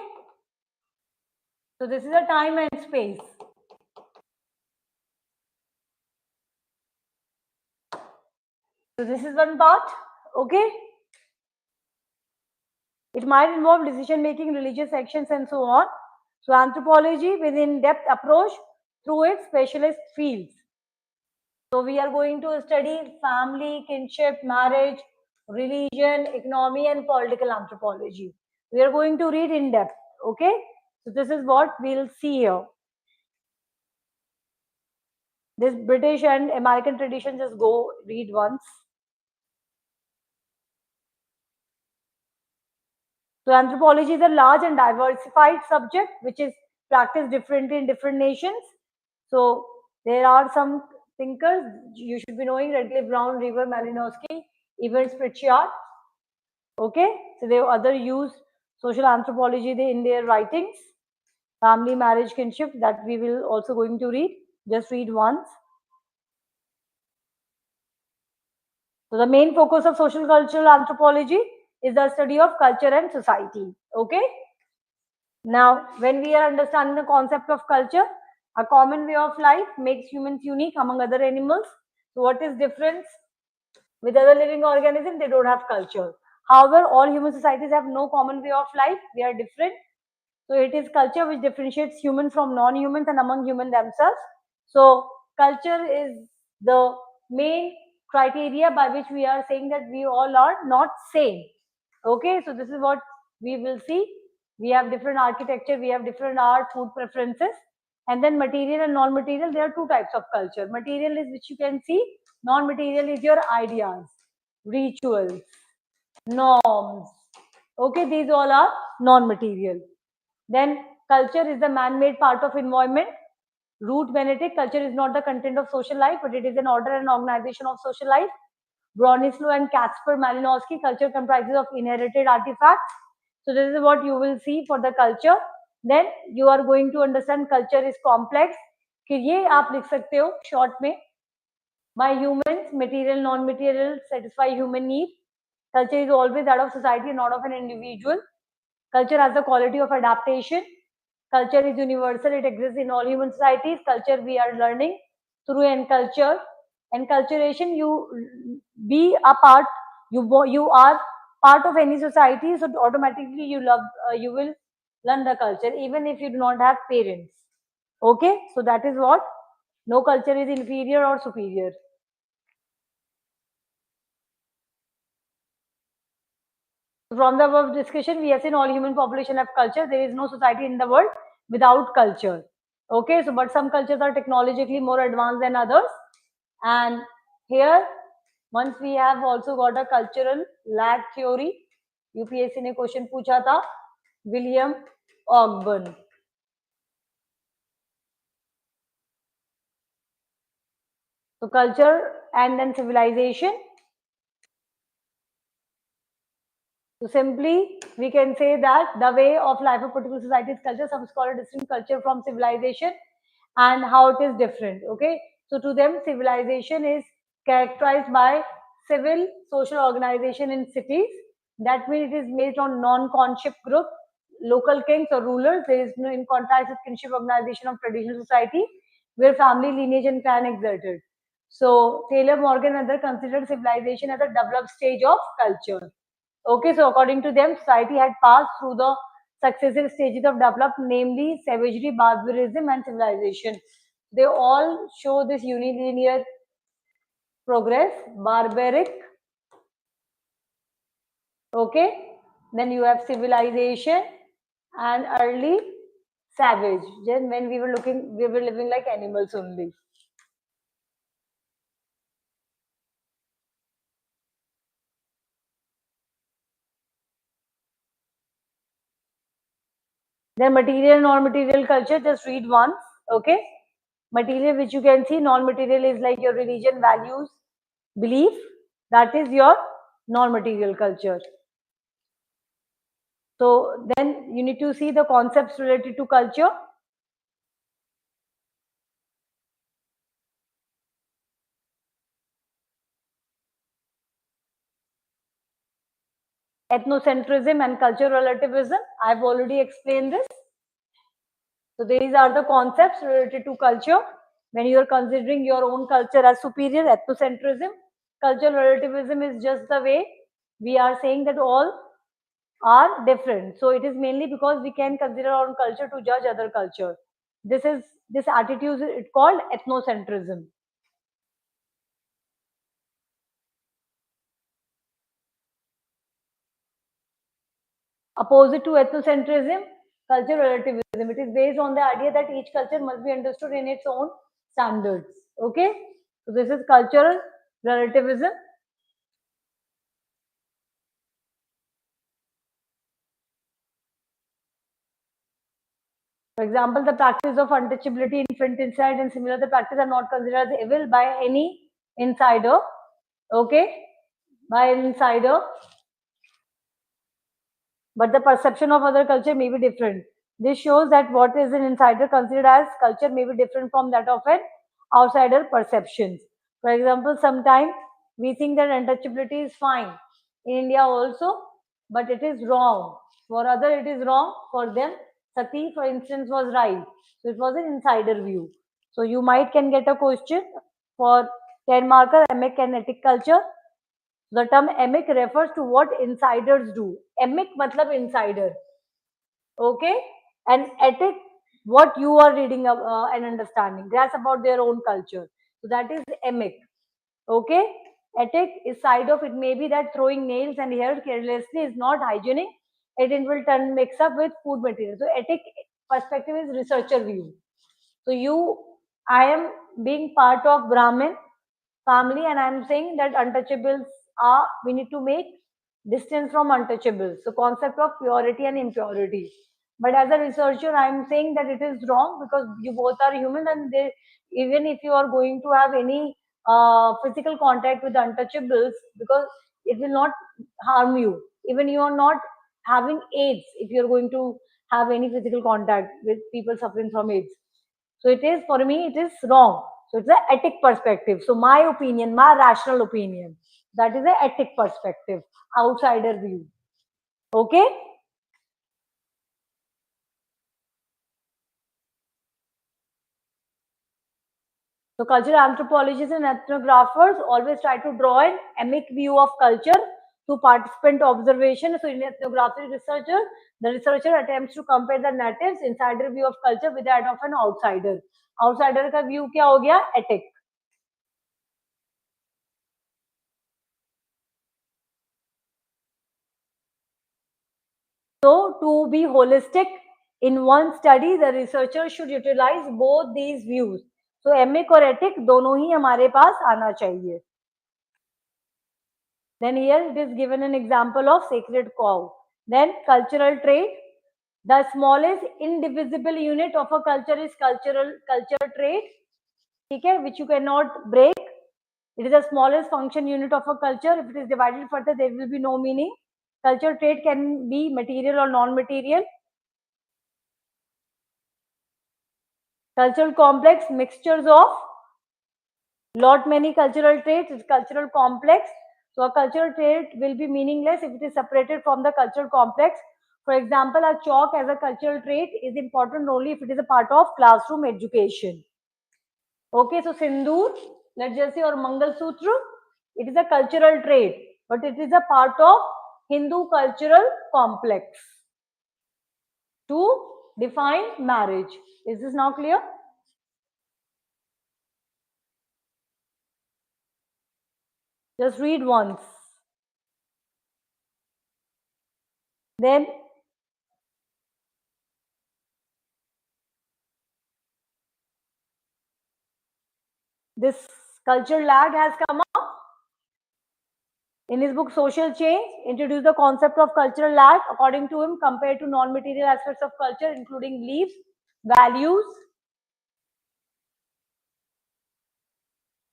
So this is a time and space. So this is one part. Okay. It might involve decision making, religious actions, and so on. So anthropology with in-depth approach through its specialist fields. So we are going to study family, kinship, marriage, religion, economy, and political anthropology. We are going to read in depth. Okay. So this is what we'll see here. This British and American tradition, just go read once. So anthropology is a large and diversified subject which is practiced differently in different nations. So there are some thinkers you should be knowing: Radcliffe, Brown, River, Malinowski, Evans, Pritchard. Okay, so they have other use social anthropology in their writings. Family, marriage, kinship, that we will also going to read. Just read once. So the main focus of social cultural anthropology is the study of culture and society. Okay. Now, when we are understanding the concept of culture, a common way of life makes humans unique among other animals. So what is difference with other living organisms? They don't have culture. However, all human societies have no common way of life. They are different. So it is culture which differentiates humans from non-humans and among humans themselves. So culture is the main criteria by which we are saying that we all are not same. Okay, so this is what we will see. We have different architecture, we have different art, food preferences, and then material and non-material. There are two types of culture. Material is which you can see, non-material is your ideas, rituals, norms. Okay, these all are non-material. Then culture is the man-made part of environment. Root Benedict, culture is not the content of social life, but it is an order and organization of social life. Bronislaw and Kasper Malinowski, culture comprises of inherited artifacts. So this is what you will see for the culture. Then you are going to understand culture is complex. कि ये आप लिख सकते हो short में. By humans, material, non-material, satisfy human need. Culture is always that of society, not of an individual. Culture has the quality of adaptation. Culture is universal. It exists in all human societies. Culture we are learning through enculture. Enculturation, you be a part. You are part of any society, so automatically you will learn the culture, even if you do not have parents. Okay, so that is what. No culture is inferior or superior. from the above discussion, we have seen all human population have culture. There is no society in the world without culture. Okay, so but some cultures are technologically more advanced than others. And here, once we have also got a cultural lag theory, UPSC ने question पूछा था, William Ogburn. So culture and then civilization. So simply, we can say that the way of life of particular society is culture. Some call it distinct culture from civilization and how it is different. Okay. So to them, civilization is characterized by civil social organization in cities. That means it is based on non-conship group, local kings or rulers. There is no in contrast with kinship organization of traditional society where family lineage and clan exerted. So Taylor Morgan and others considered civilization as a developed stage of culture. Okay, so according to them, society had passed through the successive stages of development, namely savagery, barbarism, and civilization. They all show this unilinear progress, barbaric. Okay, then you have civilization and early savage. Then when we were living like animals only. Then material, non-material culture, just read once. Okay. Material, which you can see, non-material is like your religion, values, belief. That is your non-material culture. So then you need to see the concepts related to culture. Ethnocentrism and cultural relativism. I've already explained this. So these are the concepts related to culture. When you are considering your own culture as superior, ethnocentrism, cultural relativism is just the way we are saying that all are different. So it is mainly because we can consider our own culture to judge other culture. This attitude is called ethnocentrism. Opposite to ethnocentrism, cultural relativism. It is based on the idea that each culture must be understood in its own standards. Okay, so this is cultural relativism. For example, the practice of untouchability, infanticide, and similar the practice are not considered as evil by any insider. Okay, by an insider, but the perception of other culture may be different. This shows that what is an insider considered as culture may be different from that of an outsider perceptions. For example, sometimes we think that untouchability is fine in India also, but it is wrong. For other, it is wrong. For them, Sati, for instance, was right. So it was an insider view. So you might can get a question for 10 marker, emic and ethic culture. The term emic refers to what insiders do. Emic matlab insider. Okay? And ethic, what you are reading and understanding. That's about their own culture. So that is emic. Okay? Ethic is side of it. May be that throwing nails and hair carelessly is not hygienic. It will turn mix up with food material. So ethic perspective is researcher view. So I am being part of Brahmin family and I'm saying that untouchables we need to make distance from untouchables. So concept of purity and impurity. But as a researcher, I'm saying that it is wrong because you both are human and even if you are going to have any physical contact with untouchables, because it will not harm you. Even you are not having AIDS if you're going to have any physical contact with people suffering from AIDS. So it is, for me, it is wrong. So it's an ethic perspective. So my opinion, my rational opinion, that is an ethic perspective, outsider view. Okay. So cultural anthropologists and ethnographers always try to draw an emic view of culture through participant observation. So in ethnography researcher, the researcher attempts to compare the natives insider view of culture with that of an outsider. Outsider का view क्या हो गया? Ethic. So to be holistic in one study, the researcher should utilize both these views. So emic और etic दोनों ही हमारे पास आना चाहिए. Then here it is given an example of sacred cow. Then cultural trait. The smallest indivisible unit of a culture is culture trait. Okay, which you cannot break. It is the smallest function unit of a culture. If it is divided further, there will be no meaning. Culture trait can be material or non-material. Cultural complex, mixtures of lot many cultural traits. It's cultural complex. So a cultural trait will be meaningless if it is separated from the cultural complex. For example, a chalk as a cultural trait is important only if it is a part of classroom education. Okay, so Sindoor, let's just say, or Mangal Sutra, it is a cultural trait, but it is a part of Hindu cultural complex. To define marriage. Is this now clear? Just read once. Then this cultural lag has come up. In his book Social Change, introduced the concept of cultural lag. According to him, compared to non-material aspects of culture, including beliefs, values,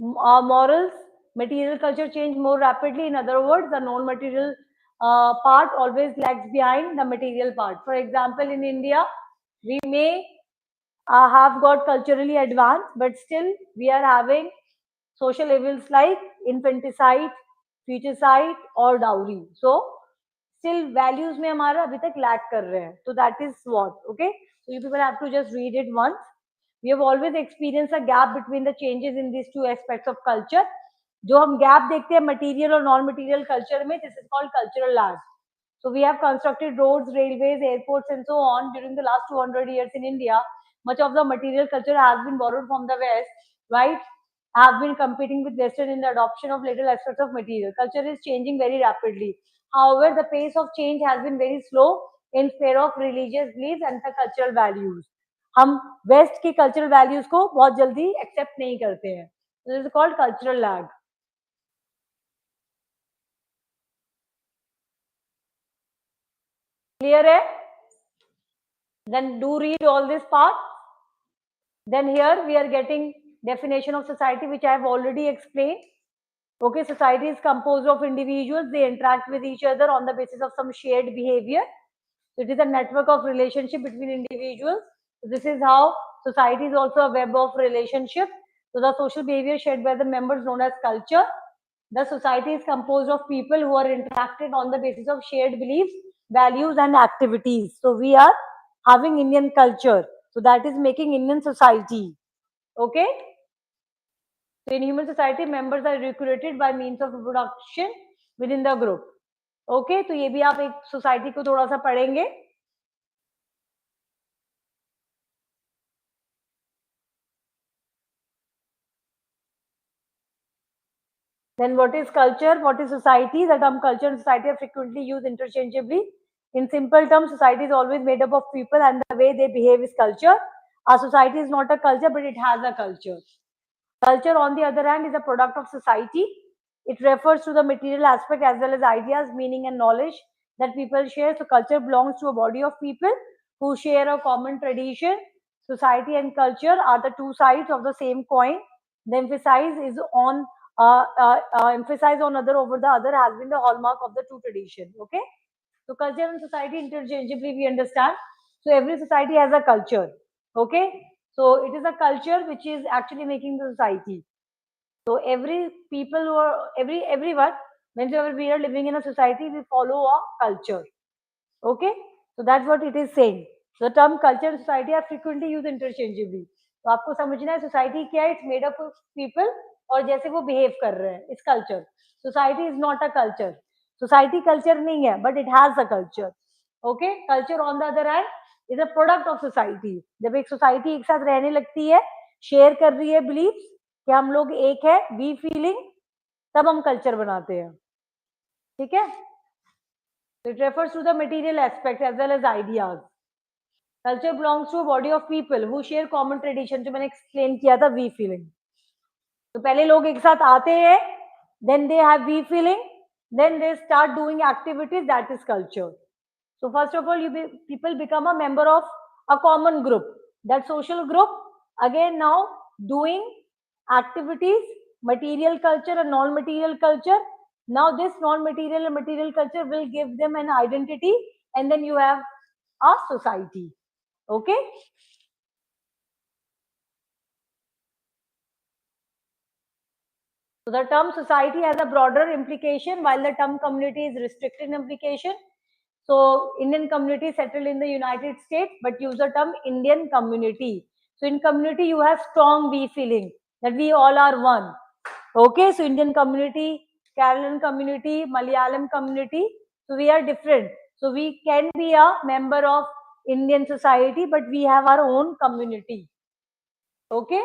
morals, material culture change more rapidly. In other words, the non-material part always lags behind the material part. For example, in India, we may have got culturally advanced, but still we are having social evils like infanticide, feticide और dowry. So still values में हमारा अभी तक lack कर रहे हैं. So that is what, okay? So you people have to just read it once. We have always experienced a gap between the changes in these two aspects of culture. जो हम gap देखते हैं material और non-material culture में, this is called cultural lag. So we have constructed roads, railways, airports, and so on during the last 200 years in India. Much of the material culture has been borrowed from the West, right? Have been competing with Western in the adoption of little aspects of material. Culture is changing very rapidly. However, the pace of change has been very slow in favor of religious beliefs and the cultural values. हम waste की cultural values को बहुत जल्दी accept नहीं करते हैं. This is called cultural lag. Clear है? Then do read all this part. Then here we are getting definition of society, which I have already explained. Okay, society is composed of individuals. They interact with each other on the basis of some shared behavior. So it is a network of relationship between individuals. So this is how society is also a web of relationship. So the social behavior shared by the members known as culture. The society is composed of people who are interacted on the basis of shared beliefs, values, and activities. So we are having Indian culture. So that is making Indian society. Okay. So in human society, members are recruited by means of reproduction within the group. Okay, तो ये भी आप एक society को थोड़ा सा पढ़ेंगे. Then what is culture? What is society? The term culture and society are frequently used interchangeably. In simple terms, society is always made up of people and the way they behave is culture. Our society is not a culture, but it has a culture. Culture, on the other hand, is a product of society. It refers to the material aspect as well as ideas, meaning, and knowledge that people share. So, culture belongs to a body of people who share a common tradition. Society and culture are the two sides of the same coin. The emphasis on other over the other has been the hallmark of the two tradition. Okay, so culture and society interchangeably we understand. So every society has a culture. Okay, so it is a culture which is actually making the society. So every people who are everyone, whenever we are living in a society, we follow a culture. Okay, so that's what it is saying. So the term culture and society are frequently used interchangeably. तो आपको समझना है society क्या है. It's made up of people और जैसे वो behave कर रहे हैं. Its culture. Society is not a culture. Society culture नहीं है, but it has a culture. Okay, culture on the other hand is a product of society. जब एक सोसाइटी एक साथ रहने लगती है, शेयर कर रही है बिलीफ कि हम लोग एक है, वी फीलिंग, तब हम कल्चर बनाते हैं. ठीक है. It refers to the material aspects as well as ideas. Culture belongs to a body of people who share common tradition. जो मैंने explain किया था we feeling. तो पहले लोग एक साथ आते हैं, then they have we feeling, then they start doing activities, that is culture. So first of all, people become a member of a common group. That social group, again now doing activities, material culture and non-material culture. Now this non-material and material culture will give them an identity, and then you have a society. Okay? So the term society has a broader implication while the term community is restricted in implication. So Indian community settled in the United States, but use the term Indian community. So in community, you have strong we feeling that we all are one. Okay, so Indian community, Kerala community, Malayalam community. So we are different. So we can be a member of Indian society, but we have our own community. Okay.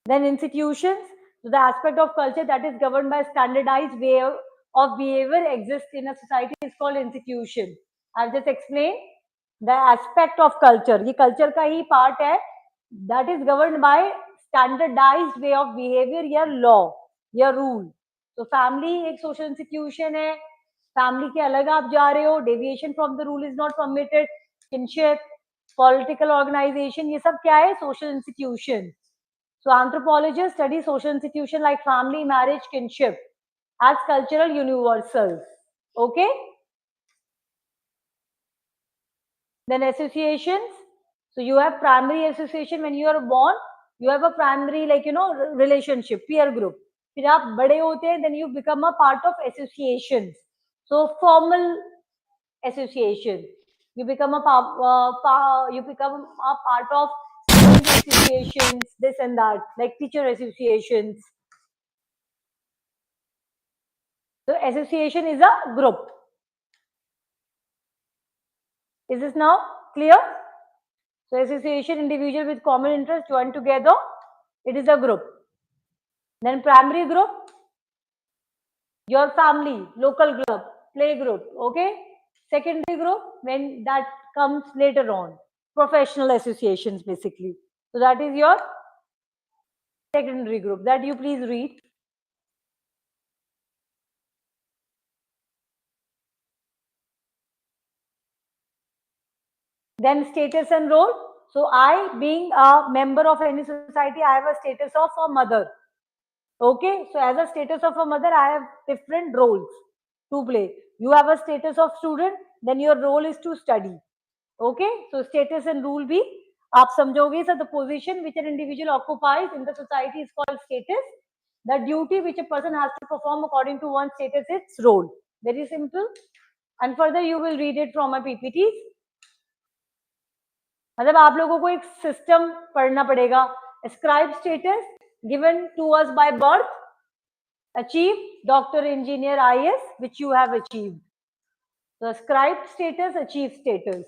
Then institutions. So the aspect of culture that is governed by standardized way of behavior exists in a society is called institution. I've just explained the aspect of culture. ये culture का ही part है that is governed by standardized way of behavior या law या rule. So family एक social institution है. Family के अलग आप जा रहे हो. Deviation from the rule is not permitted. Kinship, political organization ये सब क्या है? Social institution. So anthropologists study social institutions like family, marriage, kinship as cultural universals. Okay. Then associations. So you have primary association when you are born. You have a primary relationship, peer group. फिर आप बड़े होते हैं, then you become a part of associations. So formal association. You become a part of student associations, this and that, like teacher associations. So association is a group. Is this now clear? So association, individual with common interest joined together. It is a group. Then primary group, your family, local group, play group. Okay. Secondary group, when that comes later on. Professional associations basically. So that is your secondary group. That you please read. Then status and role. So I, being a member of any society, I have a status of a mother. Okay, so as a status of a mother, I have different roles to play. You have a status of student, then your role is to study. Okay, so status and rule भी आप समझोगे. So the position which an individual occupies in the society is called status. The duty which a person has to perform according to one's status is role. Very simple. And further you will read it from my PPTs. मतलब आप लोगों को एक system पढ़ना पड़ेगा. Ascribe status given to us by birth, achieve doctor, engineer, IAS, which you have achieved. So ascribed status, achieved status.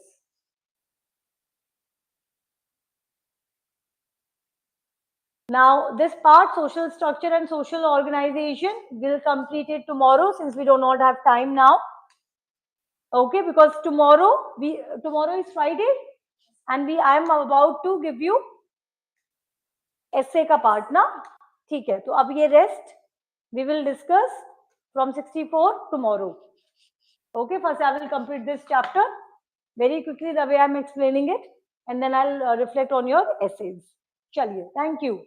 Now this part, social structure and social organization, will complete it tomorrow since we do not have time now. Okay, because tomorrow is Friday and I am about to give you essay का part ना. ठीक है, तो अब ये rest we will discuss from 64 tomorrow. Okay, first I will complete this chapter very quickly the way I am explaining it, and then I'll reflect on your essays. Chaliye, thank you.